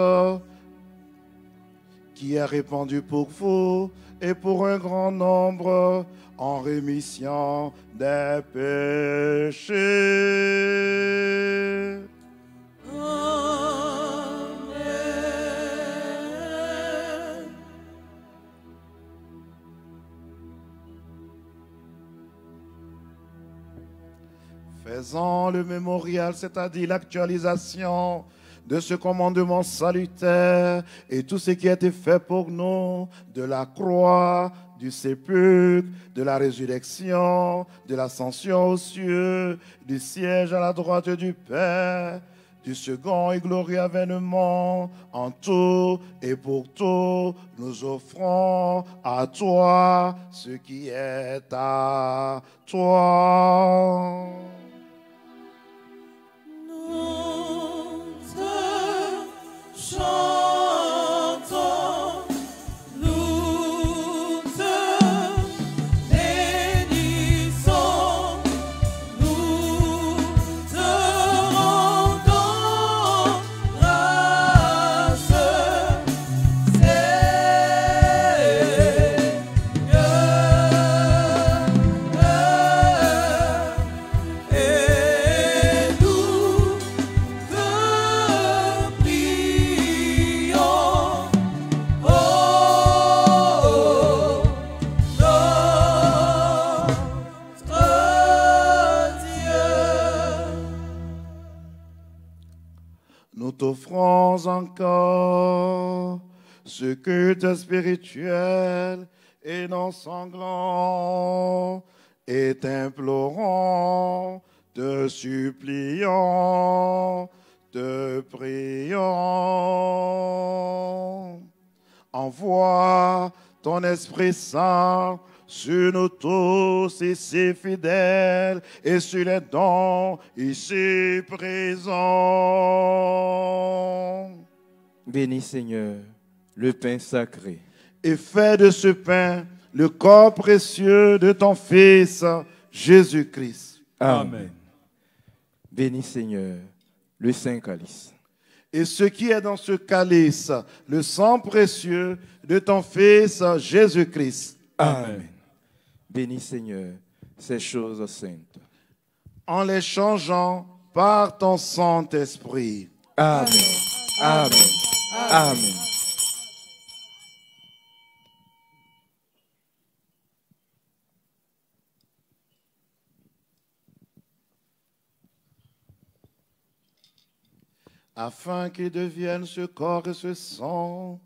qui est répandu pour vous et pour un grand nombre en rémission des péchés. Amen. Faisons le mémorial, c'est-à-dire l'actualisation de ce commandement salutaire et tout ce qui a été fait pour nous, de la croix, du sépulcre, de la résurrection, de l'ascension aux cieux, du siège à la droite du Père, du second et glorieux avènement, en tout et pour tout, nous offrons à toi ce qui est à toi. Nous te chantons, nous te bénissons, nous te rendons grâce, et nous te prions, ô notre Dieu. Nous t'offrons encore ce culte spirituel et non sanglant, et t'implorons, te supplions, te prions. Envoie ton Esprit Saint sur nous tous ici fidèles et sur les dons ici présents. Bénis Seigneur le pain sacré. Et fais de ce pain le corps précieux de ton Fils, Jésus-Christ. Amen. Bénis, Seigneur, le Saint Calice. Et ce qui est dans ce calice, le sang précieux de ton Fils Jésus-Christ. Amen. Bénis, Seigneur, ces choses saintes. En les changeant par ton Saint-Esprit. Amen. Amen. Amen. Afin qu'ils deviennent ce corps et ce sang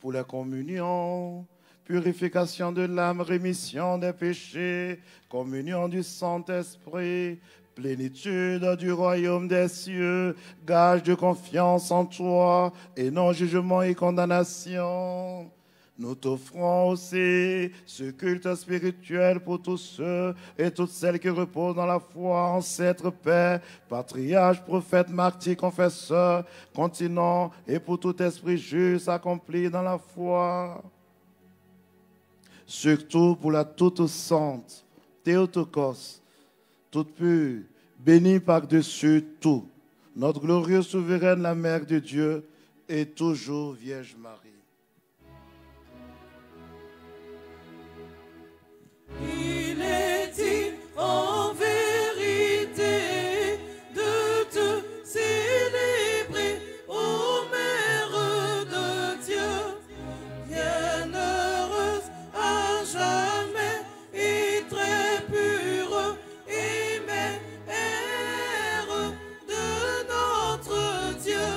pour la communion, purification de l'âme, rémission des péchés, communion du Saint-Esprit, plénitude du royaume des cieux, gage de confiance en toi et non jugement et condamnation. Nous t'offrons aussi ce culte spirituel pour tous ceux et toutes celles qui reposent dans la foi, ancêtres, pères, patriarches, prophètes, martyrs, confesseurs, continents, et pour tout esprit juste accompli dans la foi. Surtout pour la toute sainte Théotokos, toute pure, bénie par-dessus tout, notre glorieuse souveraine, la Mère de Dieu, et toujours Vierge Marie. Il est dit en vérité de te célébrer, ô Mère de Dieu, bienheureuse à jamais et très pure et mère de notre Dieu,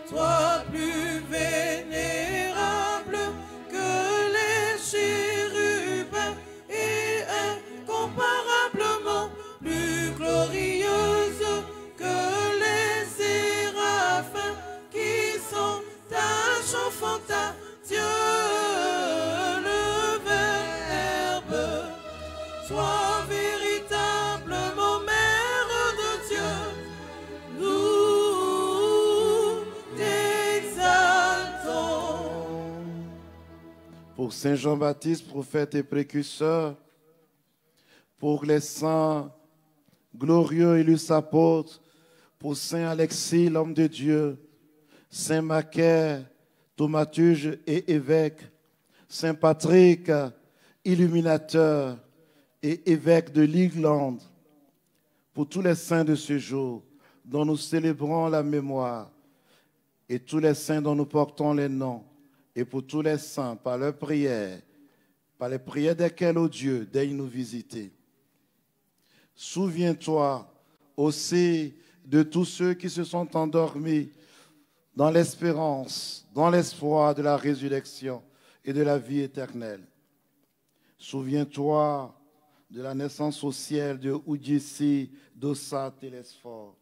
toi plus vénérable que les chérubins et incomparablement plus glorieuse que les séraphins qui sont tâches enfantins, Dieu le Verbe, sois véritablement Mère de Dieu, nous t'exaltons. Pour Saint Jean-Baptiste, prophète et précurseur, pour les saints glorieux illustres apôtres, pour Saint Alexis, l'homme de Dieu, Saint Macaire, thaumaturge et évêque, Saint Patrick, illuminateur et évêque de l'Irlande, pour tous les saints de ce jour dont nous célébrons la mémoire, et tous les saints dont nous portons les noms, et pour tous les saints, par leurs prières, par les prières desquelles, ô Dieu, daigne nous visiter. Souviens-toi aussi de tous ceux qui se sont endormis dans l'espérance, dans l'espoir de la résurrection et de la vie éternelle. Souviens-toi de la naissance au ciel de Oudjessi Dossa Télésphore.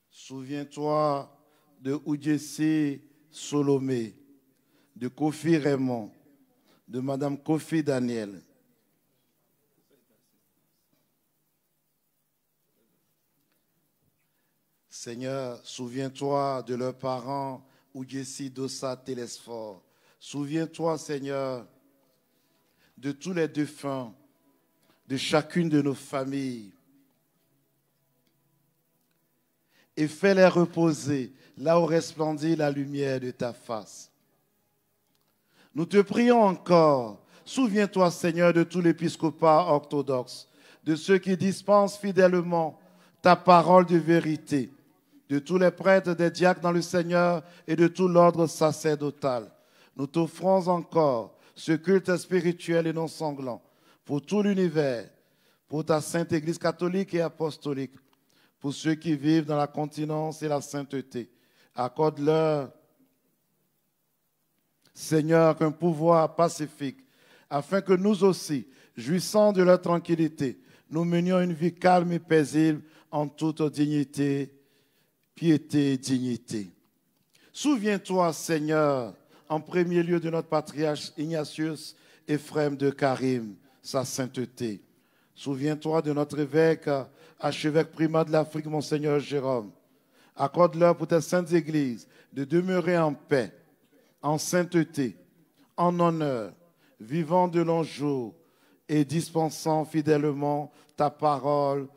Souviens-toi de Oudjessi Solomé, de Kofi Raymond, de Madame Kofi Daniel. Seigneur, souviens-toi de leurs parents, Oudjessi Dossa Télésphore. Souviens-toi, Seigneur, de tous les défunts, de chacune de nos familles. Et fais-les reposer là où resplendit la lumière de ta face. Nous te prions encore. Souviens-toi, Seigneur, de tout l'épiscopat orthodoxe, de ceux qui dispensent fidèlement ta parole de vérité, de tous les prêtres, des diacres dans le Seigneur et de tout l'ordre sacerdotal. Nous t'offrons encore ce culte spirituel et non sanglant pour tout l'univers, pour ta sainte Église catholique et apostolique, pour ceux qui vivent dans la continence et la sainteté. Accorde-leur, Seigneur, un pouvoir pacifique, afin que nous aussi, jouissant de leur tranquillité, nous menions une vie calme et paisible en toute dignité, piété et dignité. Souviens-toi, Seigneur, en premier lieu de notre patriarche Ignatius Éphrem de Karim, sa sainteté. Souviens-toi de notre évêque, archevêque primat de l'Afrique, Monseigneur Jérôme. Accorde-leur pour tes saintes églises de demeurer en paix, en sainteté, en honneur, vivant de longs jours et dispensant fidèlement ta parole,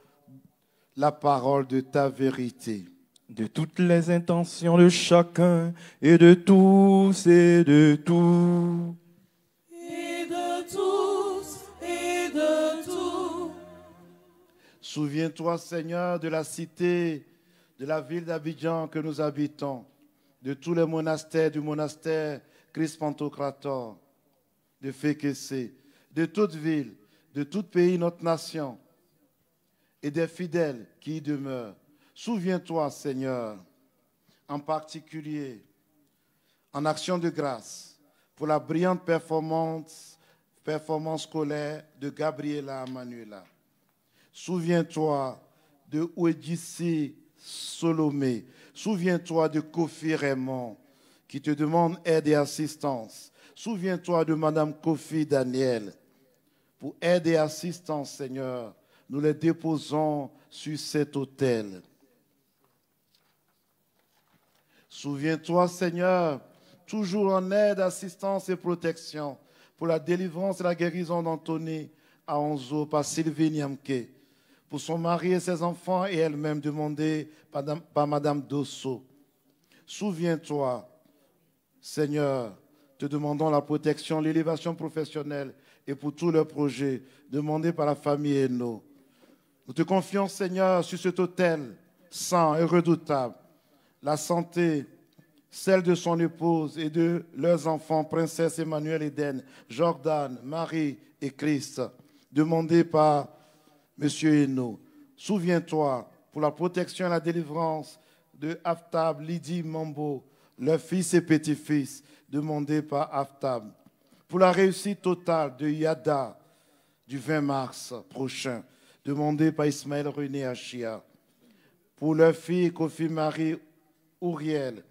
la parole de ta vérité. De toutes les intentions de chacun et de tous et de tout. Et de tous et de tout. Souviens-toi, Seigneur, de la cité, de la ville d'Abidjan que nous habitons, de tous les monastères, du monastère Christ Pantocrator, de Fékessé, de toute ville, de tout pays, notre nation, et des fidèles qui y demeurent. Souviens-toi, Seigneur, en particulier, en action de grâce, pour la brillante performance scolaire de Gabriela Manuela. Souviens-toi de Ouedjissi Solomé. Souviens-toi de Kofi Raymond, qui te demande aide et assistance. Souviens-toi de Madame Kofi Daniel. Pour aide et assistance, Seigneur, nous les déposons sur cet autel. Souviens-toi, Seigneur, toujours en aide, assistance et protection pour la délivrance et la guérison d'Anthony Aonzo par Sylvie Niamke, pour son mari et ses enfants et elle-même demandée par Madame Dosso. Souviens-toi, Seigneur, te demandons la protection, l'élévation professionnelle et pour tous leurs projets demandés par la famille Eno. Nous te confions, Seigneur, sur cet autel saint et redoutable, la santé, celle de son épouse et de leurs enfants, Princesse Emmanuel Eden, Jordan, Marie et Christ, demandés par M. Eno. Souviens-toi pour la protection et la délivrance de Aftab, Lydie Mambo, leurs fils et petits-fils, demandés par Aftab. Pour la réussite totale de Yada du 20 mars prochain, demandée par Ismaël René Achia. Pour leur fille Kofi Marie Ouriel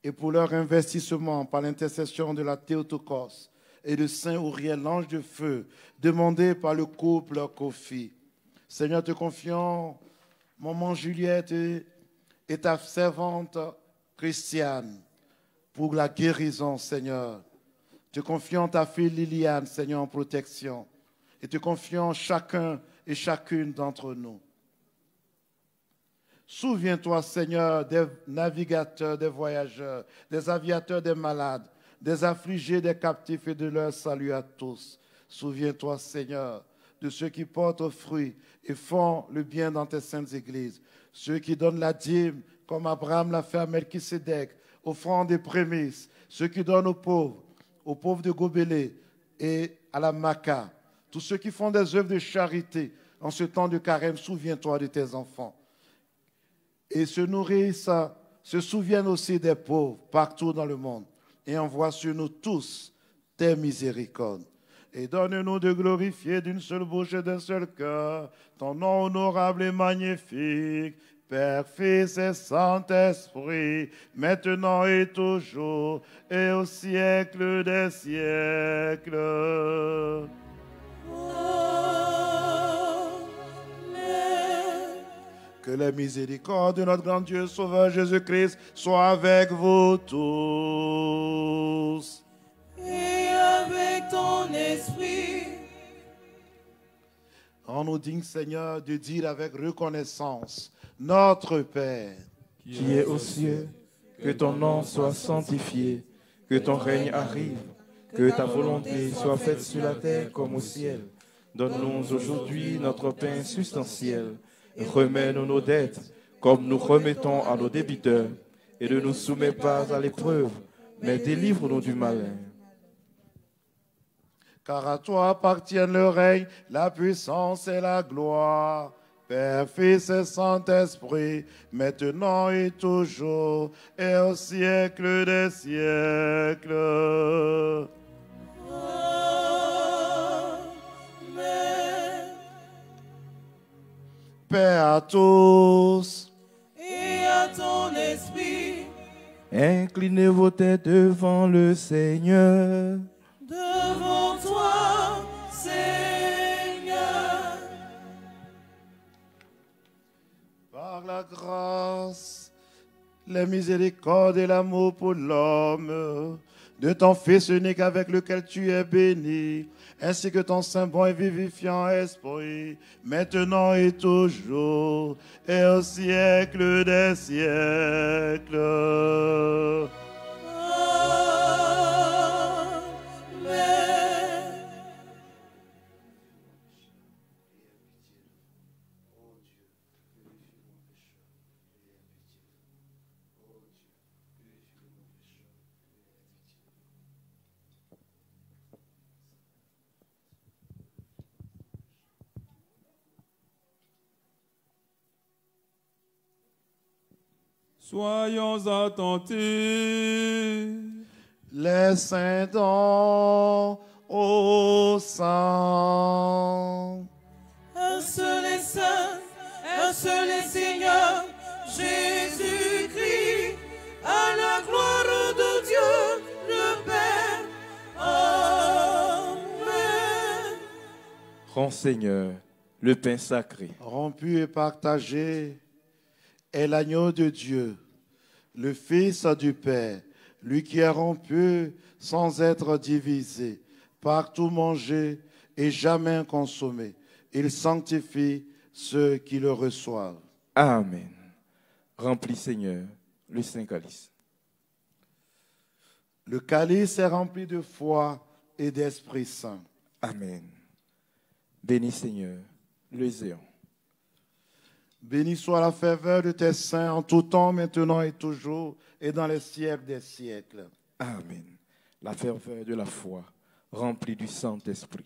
et pour leur investissement par l'intercession de la Théotokos et de Saint Ouriel, l'ange de feu, demandé par le couple Kofi. Seigneur, te confions maman Juliette et ta servante Christiane pour la guérison, Seigneur. Te confions ta fille Liliane, Seigneur, en protection. Et te confions chacun et chacune d'entre nous. Souviens-toi, Seigneur, des navigateurs, des voyageurs, des aviateurs, des malades, des affligés, des captifs et de leur salut à tous. Souviens-toi, Seigneur, de ceux qui portent fruit et font le bien dans tes saintes églises. Ceux qui donnent la dîme, comme Abraham l'a fait à Melchisédek, offrant des prémices. Ceux qui donnent aux pauvres de Gobelé et à la Maca. Tous ceux qui font des œuvres de charité en ce temps de carême, souviens-toi de tes enfants. Et se nourrissent, se souviennent aussi des pauvres partout dans le monde. Et envoie sur nous tous tes miséricordes. Et donne-nous de glorifier d'une seule bouche et d'un seul cœur ton nom honorable et magnifique, Père, Fils et Saint-Esprit, maintenant et toujours, et au siècle des siècles. Que la miséricorde de notre grand Dieu Sauveur Jésus-Christ soit avec vous tous. Et avec ton esprit. Rends-nous dignes, Seigneur, de dire avec reconnaissance, notre Père, Qui est aux cieux, que ton nom soit sanctifié, que ton règne arrive, que ta volonté soit faite sur la terre comme au ciel. Donne-nous aujourd'hui notre pain substantiel. Remets-nous nos dettes, comme nous remettons à nos débiteurs, et ne nous soumets pas à l'épreuve, mais délivre-nous du malin. car à toi appartiennent le règne, la puissance et la gloire. Père, Fils et Saint-Esprit, maintenant et toujours, et au siècle des siècles. Amen. Paix à tous. Et à ton esprit, Inclinez vos têtes devant le Seigneur. devant toi, Seigneur. Par la grâce, la miséricorde et l'amour pour l'homme, de ton Fils unique avec lequel tu es béni, ainsi que ton Saint bon et vivifiant Esprit, maintenant et toujours, et au siècle des siècles. Amen. Soyons attentifs. Les saints dons au sang. Un seul est saint, un seul est Seigneur, Jésus-Christ, à la gloire de Dieu le Père. Amen. Rends, Seigneur, le pain sacré. Rompu et partagé est l'agneau de Dieu, le Fils du Père, lui qui est rompu sans être divisé, partout mangé et jamais consommé. Il sanctifie ceux qui le reçoivent. Amen. Remplis, Seigneur, le saint calice. Le calice est rempli de foi et d'Esprit Saint. Amen. Bénis, Seigneur, le zéon. Béni soit la faveur de tes saints en tout temps, maintenant et toujours, et dans les siècles des siècles. Amen. La ferveur de la foi, remplie du Saint-Esprit.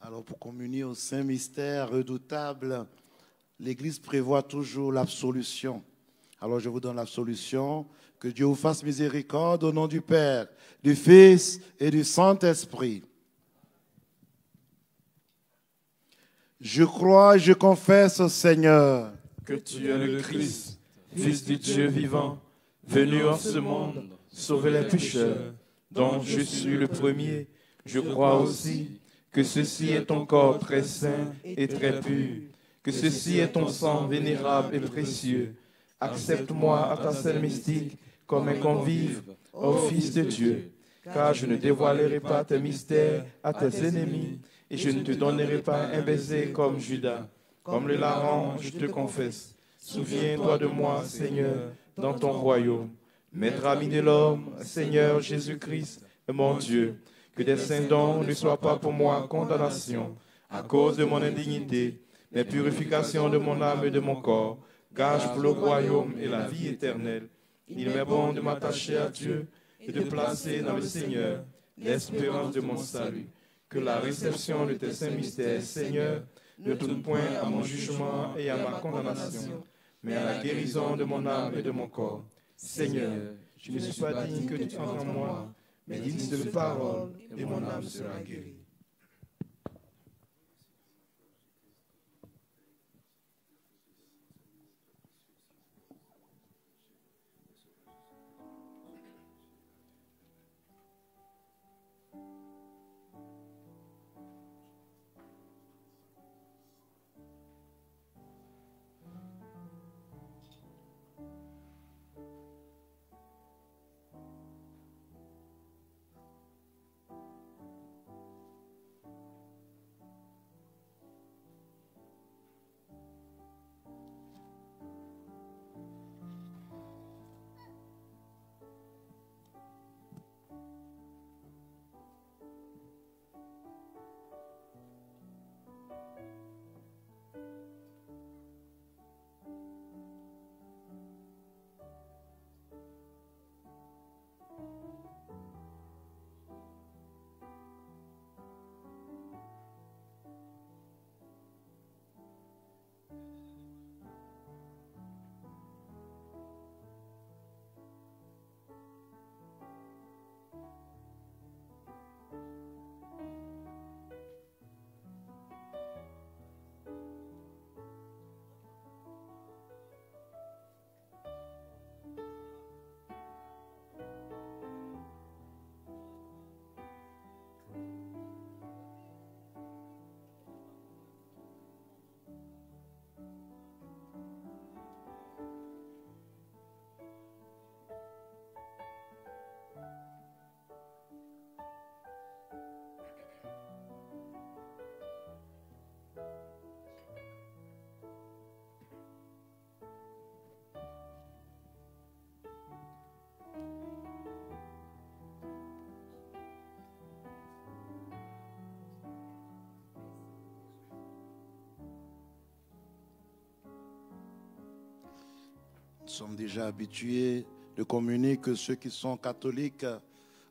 Alors, pour communier au saint mystère redoutable, l'Église prévoit toujours l'absolution. Alors, je vous donne l'absolution. Que Dieu vous fasse miséricorde au nom du Père, du Fils et du Saint-Esprit. Je crois et je confesse au Seigneur Que tu es le Christ, Fils du Dieu vivant, venu en ce monde, sauver les pécheurs, dont je suis le premier. Je crois aussi que ceci est ton corps très saint et très pur, que ceci est ton sang vénérable et précieux. Accepte-moi à ta scène mystique comme un convive au Fils de Dieu, car je ne dévoilerai pas tes mystères à tes ennemis, et je ne te donnerai pas un baiser comme Judas. Comme le larron, je te confesse. Souviens-toi de moi, Seigneur, dans ton royaume. Maître ami de l'homme, Seigneur Jésus-Christ, mon Dieu, que des saints dons ne soient pas pour moi condamnation, à cause de mon indignité, mais purification de mon âme et de mon corps, gage pour le royaume et la vie éternelle. Il m'est bon de m'attacher à Dieu et de placer dans le Seigneur l'espérance de mon salut. Que la réception de tes saints mystères, Seigneur, ne tourne point à mon jugement et à ma condamnation, mais à la guérison de mon âme et de mon corps. Seigneur, je ne suis pas digne que tu entres en moi, mais digne de parole, et mon âme sera guérie. sommes déjà habitués de communier que ceux qui sont catholiques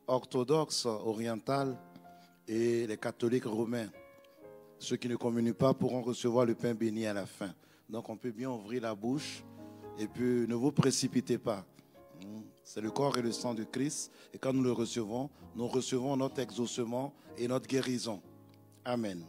orthodoxes, orientales et les catholiques romains. Ceux qui ne communient pas pourront recevoir le pain béni à la fin. Donc on peut bien ouvrir la bouche et puis ne vous précipitez pas. C'est le corps et le sang de Christ et quand nous le recevons, nous recevons notre exaucement et notre guérison. Amen.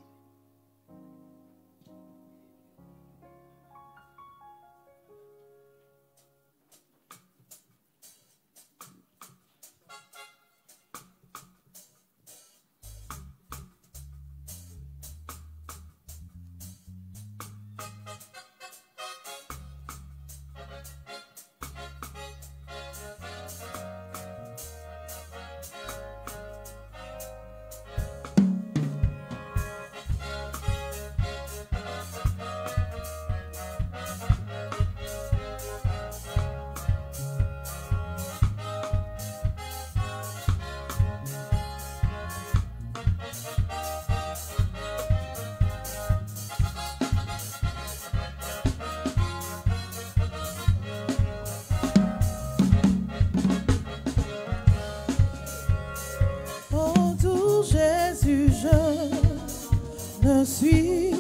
ne suis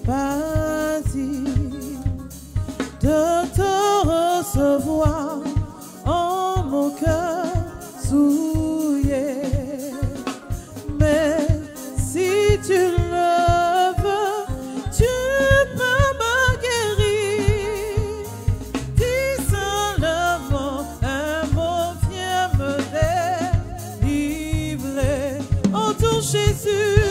pas digne de te recevoir en mon cœur souillé. Mais si tu le veux, tu peux me guérir. Dis seulement un mot, viens me délivrer. Oh ton Jésus,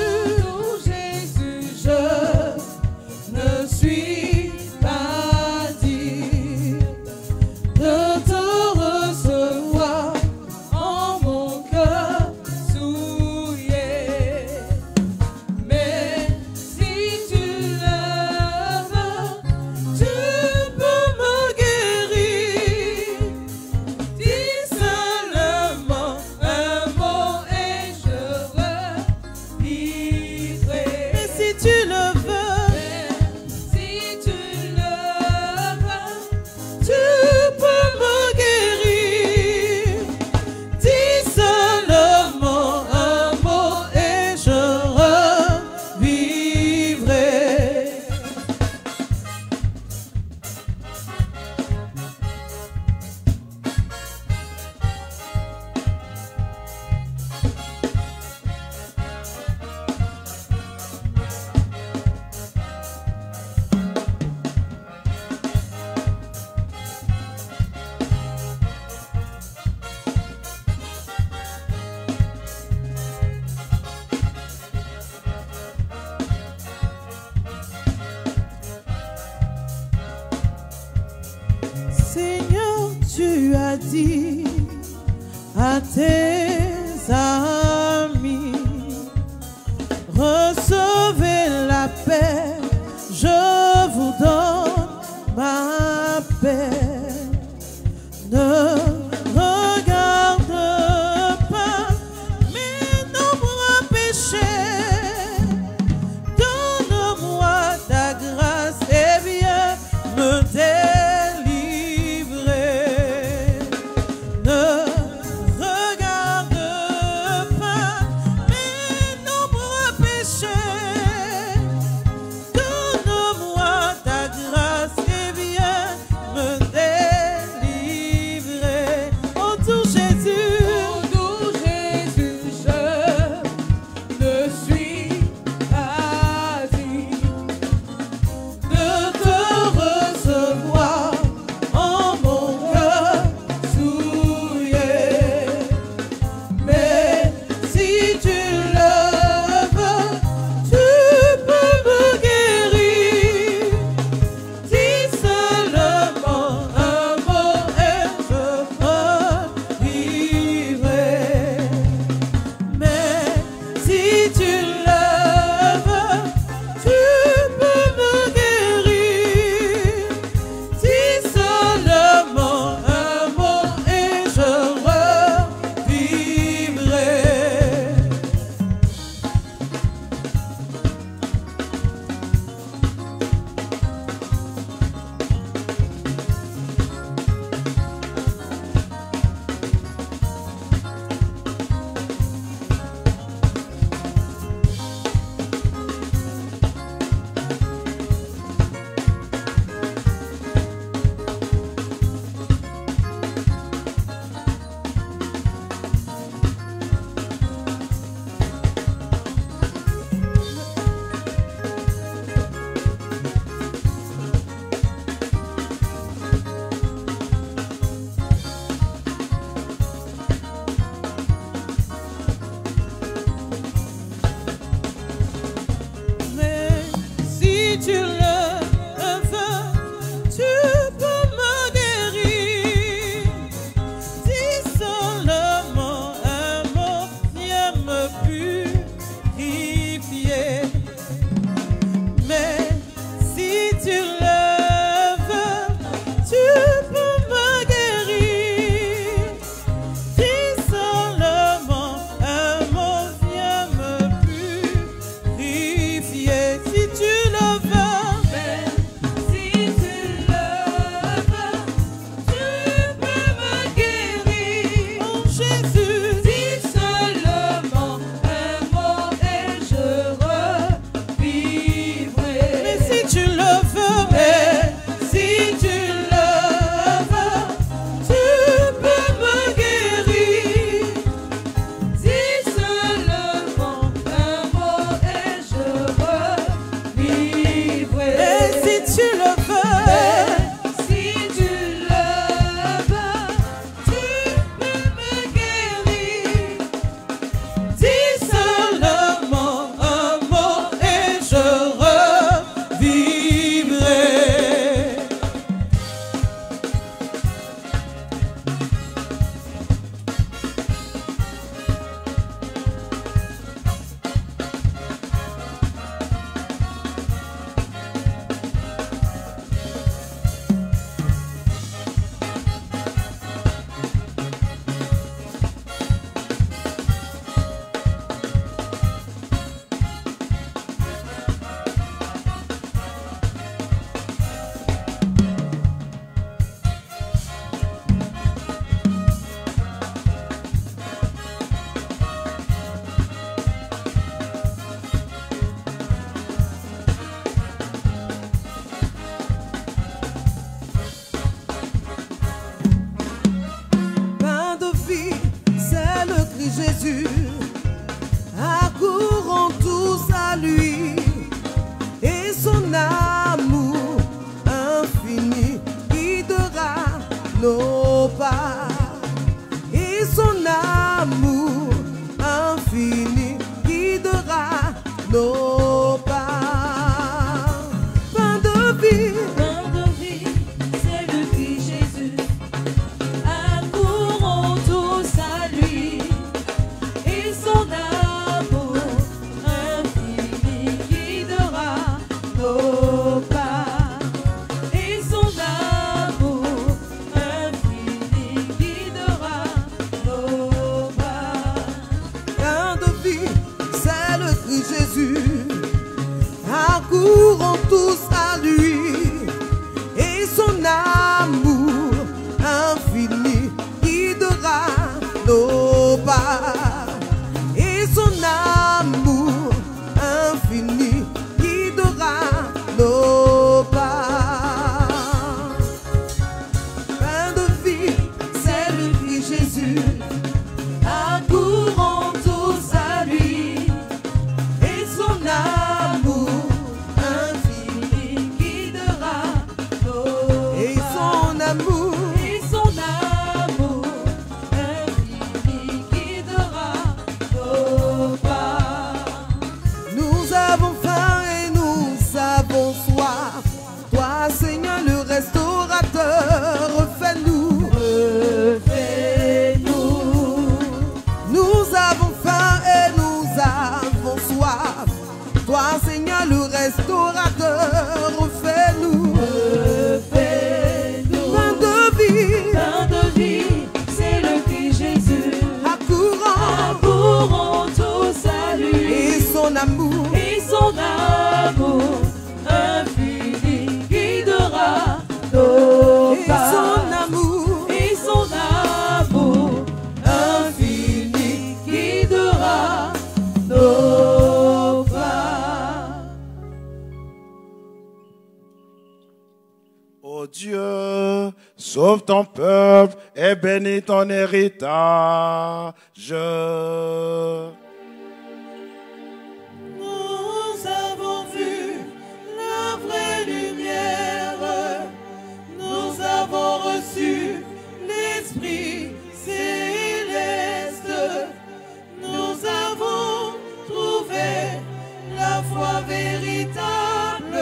Seigneur, tu as dit à tes amis, recevez la paix, je vous donne ma paix. Ne regarde pas mes nombreux péchés, donne-moi ta grâce et viens me délivrer. tu le veux, tu peux me guérir. Si seulement un mot vient me purifier. Mais si tu le veux, tu peux me guérir. Si seulement un mot vient me purifier. Si tu le veux, Mais si tu le veux, tu peux me guérir. oh Jésus, Dis seulement un mot et je revivrai. mais si tu le veux, mais si tu le veux, tu peux me guérir. Dis seulement un mot et je revivrai. Et si tu le veux, Si tu le veux, tu peux me guérir. dis seulement un mot et je revivrai. Pain de vie, c'est le Christ Jésus. Accourons tous à lui et son amour infini guidera nos pas. Et son amour infini guidera nos pas. Pain de vie, Pain de vie, c'est le Christ Jésus. Accourons tous à lui et son amour infini guidera nos pas. Et son amour infini guidera nos pas. pain de vie, c'est le Christ Jésus. Accourons tous à lui et son amour infini guidera nos pas. Et son amour infini guidera nos pas. Pain de vie, c'est le Christ Jésus. Accourons tous à lui Et son amour infini guidera nos et son amour. Et son amour infini guidera nos pas. Nous avons faim et nous avons soif. Toi, Seigneur, le restaurateur, refais-nous. Refais-nous. Nous avons faim et nous avons soif. Toi, Seigneur, le restaurateur, refais-nous. Refais-nous. Pain de vie, Pain de vie, c'est le Christ Jésus. accourant Accourons tous à lui et son amour. et son amour infini guidera nos Et pas. son amour. Et son amour infini guidera nos pas. Ô Dieu, sauve ton peuple et bénis ton héritage. Nous avons vu la vraie lumière, nous avons reçu l'Esprit céleste, nous avons trouvé la foi véritable.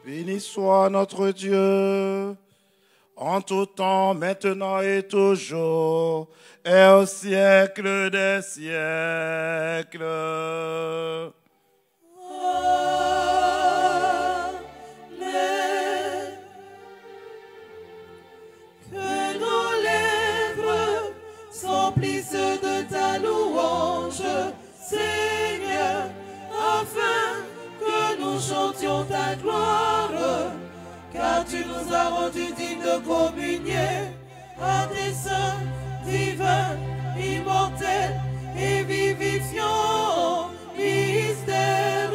Béni soit notre Dieu, en tout temps, maintenant et toujours, et au siècle des siècles. Amen. Que nos lèvres s'emplissent de ta louange, Seigneur, afin que nous chantions ta gloire, car tu nous as rendus dignes de communier à tes saints, divins, immortels et vivifiants mystères.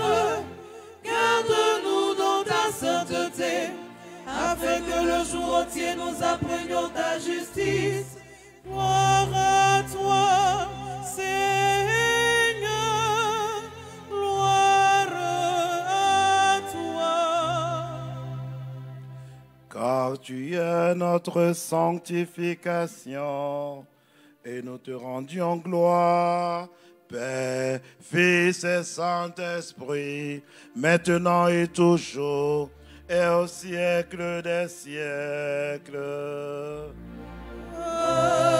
Garde-nous dans ta sainteté, afin que le jour entier nous apprenions ta justice. Gloire à toi, Seigneur, gloire à toi. Car tu es notre sanctification, et nous te rendions gloire, Père, Fils et Saint-Esprit, maintenant et toujours, et au siècle des siècles. Amen.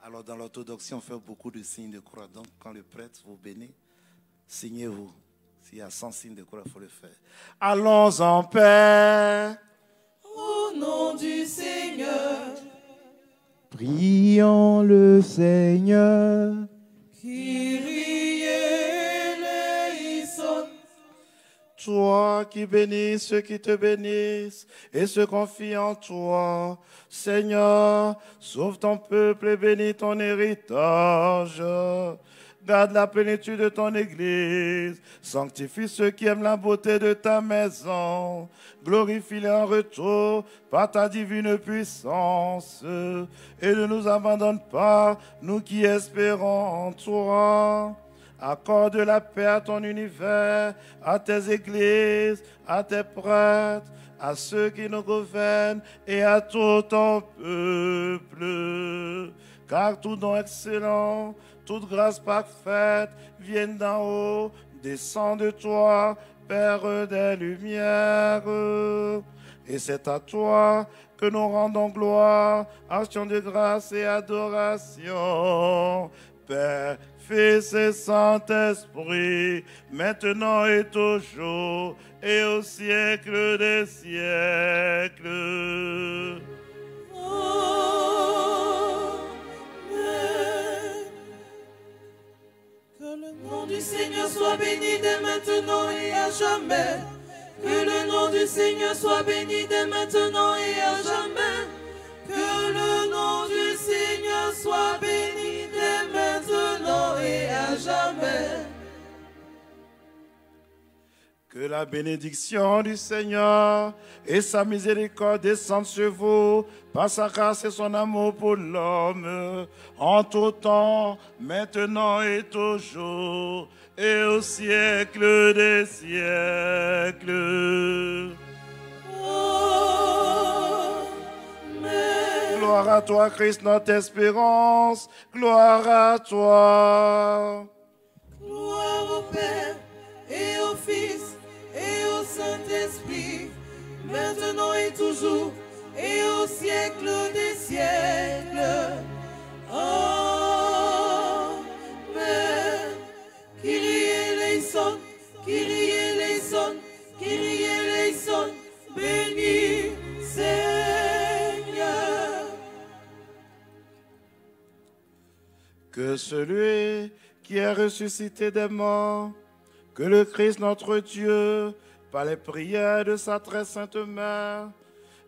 Alors dans l'orthodoxie, on fait beaucoup de signes de croix. Donc quand le prêtre vous bénit, signez-vous. S'il y a 100 signes de croix, il faut le faire. Allons en paix. Au nom du Seigneur, Prions le Seigneur. Kyrie eleison. Toi qui bénis ceux qui te bénissent et se confient en toi, Seigneur, sauve ton peuple et bénis ton héritage. Garde la plénitude de ton Église, sanctifie ceux qui aiment la beauté de ta maison, glorifie-les en retour par ta divine puissance, et ne nous abandonne pas, nous qui espérons en toi. Accorde la paix à ton univers, à tes églises, à tes prêtres, à ceux qui nous gouvernent et à tout ton peuple. Car tout don excellent, toute grâce parfaite viennent d'en haut, descend de toi, Père des Lumières. Et c'est à toi que nous rendons gloire, action de grâce et adoration. Père, Fils et Saint-Esprit, maintenant et toujours, et au siècle des siècles. Que le nom du Seigneur soit béni dès maintenant et à jamais. Que le nom du Seigneur soit béni dès maintenant et à jamais. Que le nom du Seigneur soit béni dès maintenant et à jamais. Que la bénédiction du Seigneur et sa miséricorde descendent sur vous par sa grâce et son amour pour l'homme, en tout temps, maintenant et toujours, et au siècle des siècles. Amen. Gloire à toi, Christ, notre espérance. Gloire à toi. Gloire au Père et au Fils et au Saint-Esprit, maintenant et toujours, et au siècle des siècles. Amen. Kyrie eleison, Kyrie eleison, Kyrie eleison, béni Seigneur. Que celui qui est ressuscité des morts, que le Christ notre Dieu, par les prières de sa très sainte mère,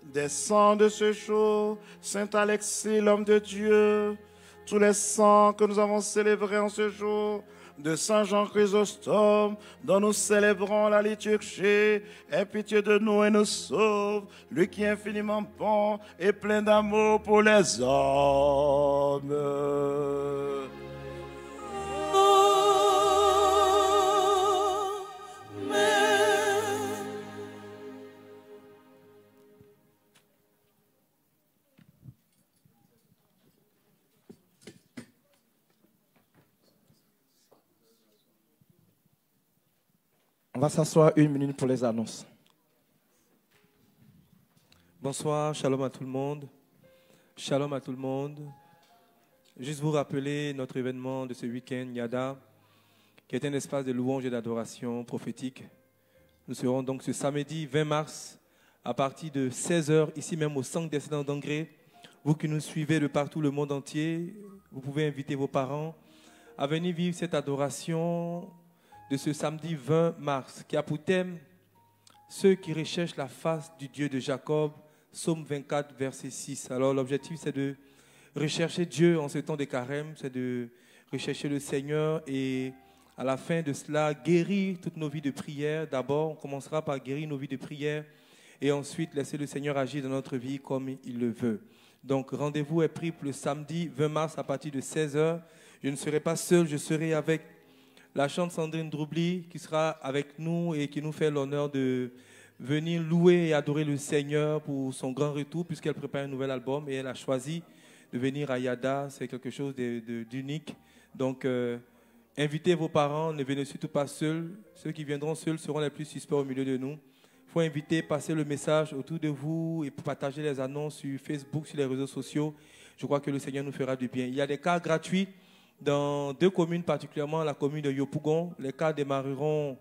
descend de ce jour, Saint Alexis, l'homme de Dieu, tous les saints que nous avons célébrés en ce jour, de Saint Jean Chrysostome, dont nous célébrons la liturgie, aie pitié de nous et nous sauve, lui qui est infiniment bon et plein d'amour pour les hommes. On va s'asseoir 1 minute pour les annonces. Bonsoir, shalom à tout le monde. Shalom à tout le monde. Juste vous rappeler notre événement de ce week-end, Yada, qui est un espace de louange et d'adoration prophétique. Nous serons donc ce samedi 20 mars à partir de 16h, ici même au centre d'excellence d'Angré. Vous qui nous suivez de partout le monde entier, vous pouvez inviter vos parents à venir vivre cette adoration de ce samedi 20 mars, qui a pour thème ceux qui recherchent la face du Dieu de Jacob, Psaume 24, verset 6. Alors l'objectif, c'est de rechercher Dieu en ce temps de carême, c'est de rechercher le Seigneur et à la fin de cela, guérir toutes nos vies de prière. D'abord, on commencera par guérir nos vies de prière et ensuite laisser le Seigneur agir dans notre vie comme il le veut. Donc rendez-vous est pris pour le samedi 20 mars à partir de 16h. Je ne serai pas seul, je serai avec la chante Sandrine Droubli qui sera avec nous et qui nous fait l'honneur de venir louer et adorer le Seigneur pour son grand retour puisqu'elle prépare un nouvel album et elle a choisi de venir à Yada. C'est quelque chose d'unique. Donc, invitez vos parents, ne venez surtout pas seuls. Ceux qui viendront seuls seront les plus suspects au milieu de nous. Il faut inviter, passer le message autour de vous et partager les annonces sur Facebook, sur les réseaux sociaux. Je crois que le Seigneur nous fera du bien. Il y a des cas gratuits dans 2 communes, particulièrement la commune de Yopougon. Les cas démarreront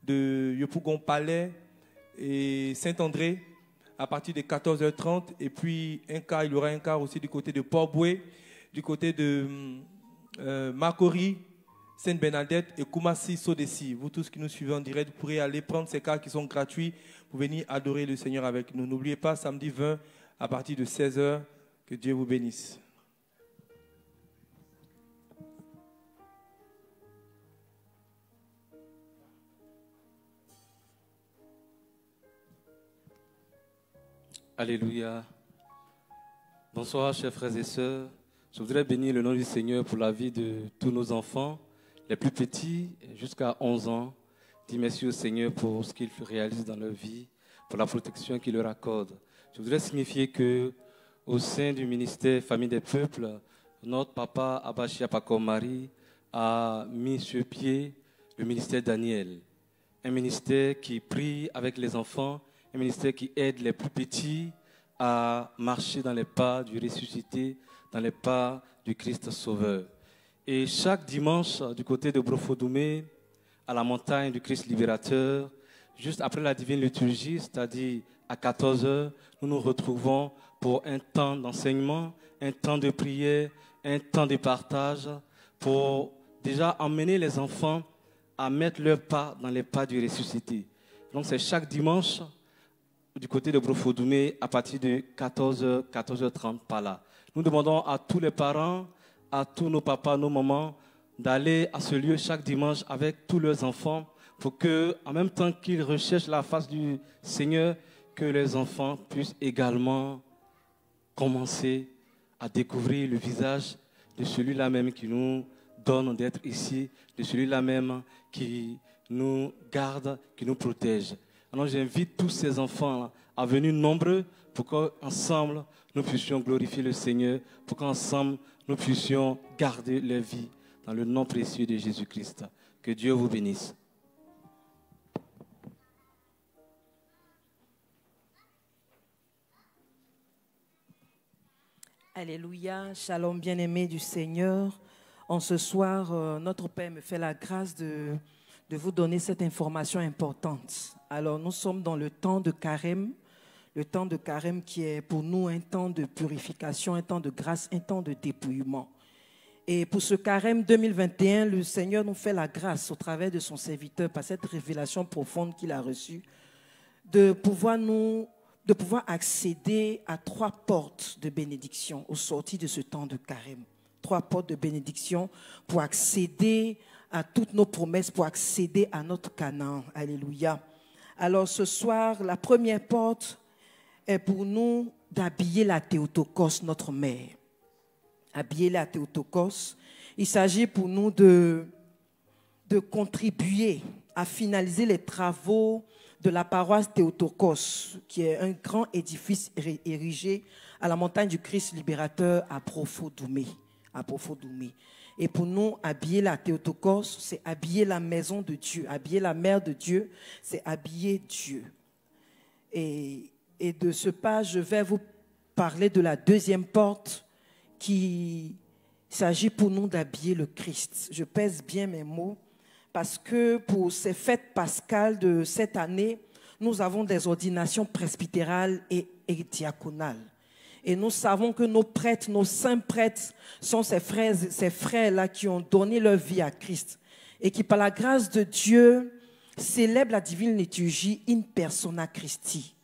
de Yopougon-Palais et Saint-André à partir de 14h30. Et puis, il y aura un cas aussi du côté de Port-Boué, du côté de Makori, Sainte-Bernadette et Koumassi-Sodessi. Vous tous qui nous suivez en direct, vous pourrez aller prendre ces cas qui sont gratuits pour venir adorer le Seigneur avec nous. N'oubliez pas, samedi 20 à partir de 16h, que Dieu vous bénisse. Alléluia. Bonsoir, chers frères et sœurs. Je voudrais bénir le nom du Seigneur pour la vie de tous nos enfants, les plus petits jusqu'à 11 ans. Dis merci au Seigneur pour ce qu'il réalise dans leur vie, pour la protection qu'il leur accorde. Je voudrais signifier que au sein du ministère Famille des Peuples, notre papa Abachi Apakomari a mis sur pied le ministère Daniel. Un ministère qui prie avec les enfants, un ministère qui aide les plus petits à marcher dans les pas du ressuscité, dans les pas du Christ Sauveur. Et chaque dimanche, du côté de Brofodoumé, à la montagne du Christ Libérateur, juste après la divine liturgie, c'est-à-dire à 14h, nous nous retrouvons pour un temps d'enseignement, un temps de prière, un temps de partage, pour déjà emmener les enfants à mettre leurs pas dans les pas du ressuscité. Donc c'est chaque dimanche, du côté de Brofodoumé, à partir de 14h, 14h30 par là. Nous demandons à tous les parents, à tous nos papas, nos mamans, d'aller à ce lieu chaque dimanche avec tous leurs enfants pour que, en même temps qu'ils recherchent la face du Seigneur, que les enfants puissent également commencer à découvrir le visage de celui-là même qui nous donne d'être ici, de celui-là même qui nous garde, qui nous protège. Alors j'invite tous ces enfants à venir nombreux pour qu'ensemble nous puissions glorifier le Seigneur, pour qu'ensemble nous puissions garder leur vie dans le nom précieux de Jésus-Christ. Que Dieu vous bénisse. Alléluia, shalom bien-aimé du Seigneur. En ce soir, notre Père me fait la grâce de vous donner cette information importante. Alors, nous sommes dans le temps de carême qui est pour nous un temps de purification, un temps de grâce, un temps de dépouillement. Et pour ce carême 2021, le Seigneur nous fait la grâce au travers de son serviteur, par cette révélation profonde qu'il a reçue, de pouvoir accéder à 3 portes de bénédiction au sortir de ce temps de carême. 3 portes de bénédiction pour accéder à toutes nos promesses, pour accéder à notre Canaan. Alléluia. Alors ce soir, la première porte est pour nous d'habiller la Théotokos, notre mère. Habiller la Théotokos. Il s'agit pour nous de contribuer à finaliser les travaux de la paroisse Théotokos, qui est un grand édifice érigé à la montagne du Christ Libérateur à Brofodoumé. Et pour nous, habiller la Théotokos, c'est habiller la maison de Dieu. Habiller la mère de Dieu, c'est habiller Dieu. Et de ce pas, je vais vous parler de la deuxième porte qui s'agit pour nous d'habiller le Christ. Je pèse bien mes mots parce que pour ces fêtes pascales de cette année, nous avons des ordinations presbytérales et diaconales. Et nous savons que nos prêtres, nos saints prêtres sont ces frères-là qui ont donné leur vie à Christ et qui, par la grâce de Dieu, célèbrent la divine liturgie in persona Christi.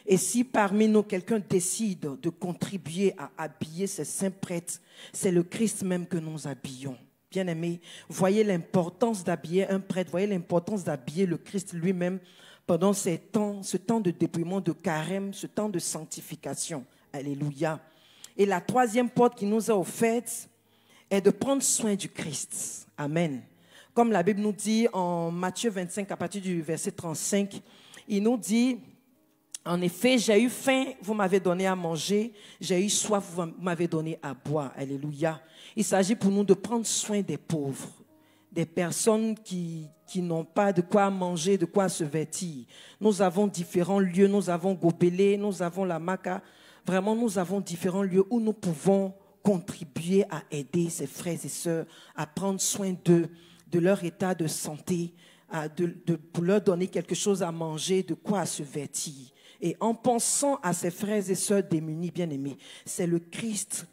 Et si parmi nous, quelqu'un décide de contribuer à habiller ces saints prêtres, c'est le Christ même que nous habillons. Bien-aimés, voyez l'importance d'habiller un prêtre, voyez l'importance d'habiller le Christ lui-même pendant ce temps de dépouillement, de carême, ce temps de sanctification. Alléluia. Et la troisième porte qui nous est offerte est de prendre soin du Christ. Amen. Comme la Bible nous dit en Matthieu 25, à partir du verset 35, il nous dit, en effet, j'ai eu faim, vous m'avez donné à manger, j'ai eu soif, vous m'avez donné à boire. Alléluia. Il s'agit pour nous de prendre soin des pauvres, des personnes qui n'ont pas de quoi manger, de quoi se vêtir. Nous avons différents lieux, nous avons Gobelé, nous avons la Maca. Vraiment, nous avons différents lieux où nous pouvons contribuer à aider ces frères et sœurs à prendre soin d'eux, de leur état de santé, pour leur donner quelque chose à manger, de quoi se vêtir. Et en pensant à ces frères et sœurs démunis, bien-aimés, c'est le Christ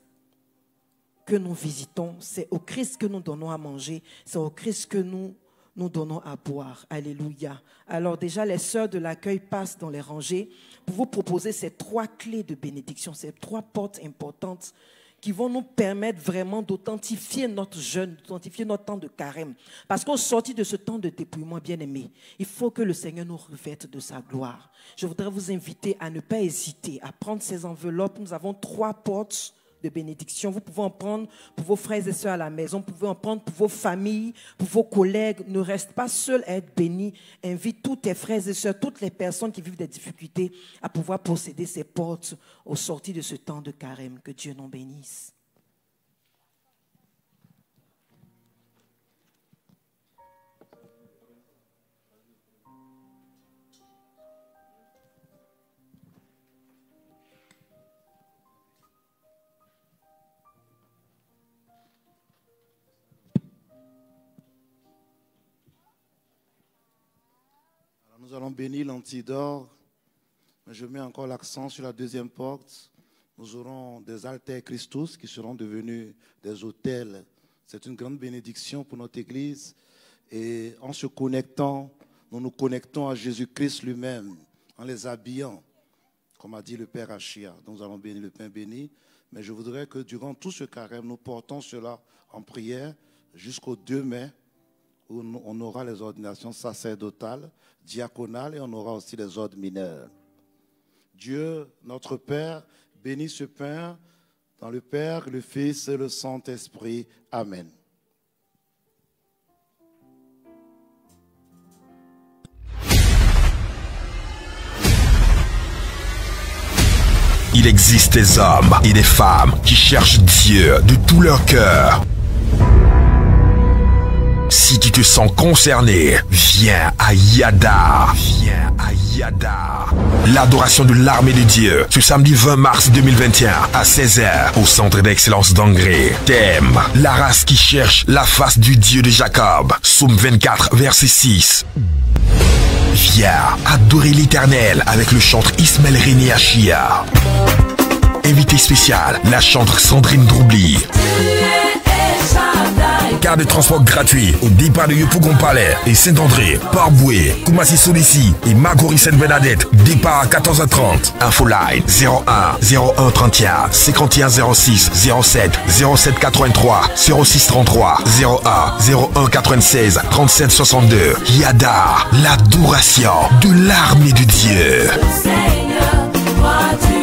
que nous visitons, c'est au Christ que nous donnons à manger, c'est au Christ que nous donnons à boire. Alléluia. Alors déjà, les sœurs de l'accueil passent dans les rangées pour vous proposer ces trois clés de bénédiction, ces trois portes importantes qui vont nous permettre vraiment d'authentifier notre jeûne, d'authentifier notre temps de carême. Parce qu'au sortir de ce temps de dépouillement, bien-aimé, il faut que le Seigneur nous revête de sa gloire. Je voudrais vous inviter à ne pas hésiter à prendre ces enveloppes. Nous avons trois portes de bénédiction. Vous pouvez en prendre pour vos frères et sœurs à la maison, vous pouvez en prendre pour vos familles, pour vos collègues. Ne reste pas seul à être béni. Invite tous tes frères et sœurs, toutes les personnes qui vivent des difficultés à pouvoir posséder ces portes au sortir de ce temps de carême. Que Dieu nous bénisse. Nous allons bénir l'Antidore, mais je mets encore l'accent sur la deuxième porte. Nous aurons des alters Christus qui seront devenus des autels. C'est une grande bénédiction pour notre Église. Et en se connectant, nous nous connectons à Jésus-Christ lui-même, en les habillant, comme a dit le Père Achia. Donc nous allons bénir le pain béni. Mais je voudrais que durant tout ce carême, nous portons cela en prière jusqu'au 2 mai, où on aura les ordinations sacerdotales, diaconales, et on aura aussi les ordres mineurs. Dieu, notre Père, bénit ce pain dans le Père, le Fils et le Saint-Esprit. Amen. Il existe des hommes et des femmes qui cherchent Dieu de tout leur cœur. Si tu te sens concerné, viens à Yada. Viens à Yada. L'adoration de l'armée de Dieu, ce samedi 20 mars 2021 à 16h au centre d'excellence d'Angré. Thème, la race qui cherche la face du Dieu de Jacob. Psaume 24, verset 6. Viens adorer l'Éternel avec le chantre Ismaël René Achia. Invité spécial, la chantre Sandrine Droubli. Car de transport gratuit au départ de Yopougon Palais et Saint-André, Parboué, Koumassi Solissi et Margory Sainte-Bernadette. Départ à 14h30. Infoline 01 01 31 51 06 07 07 83 06 33 01 01 96 37 62. Yada, l'adoration de l'armée de Dieu. Seigneur, toi tu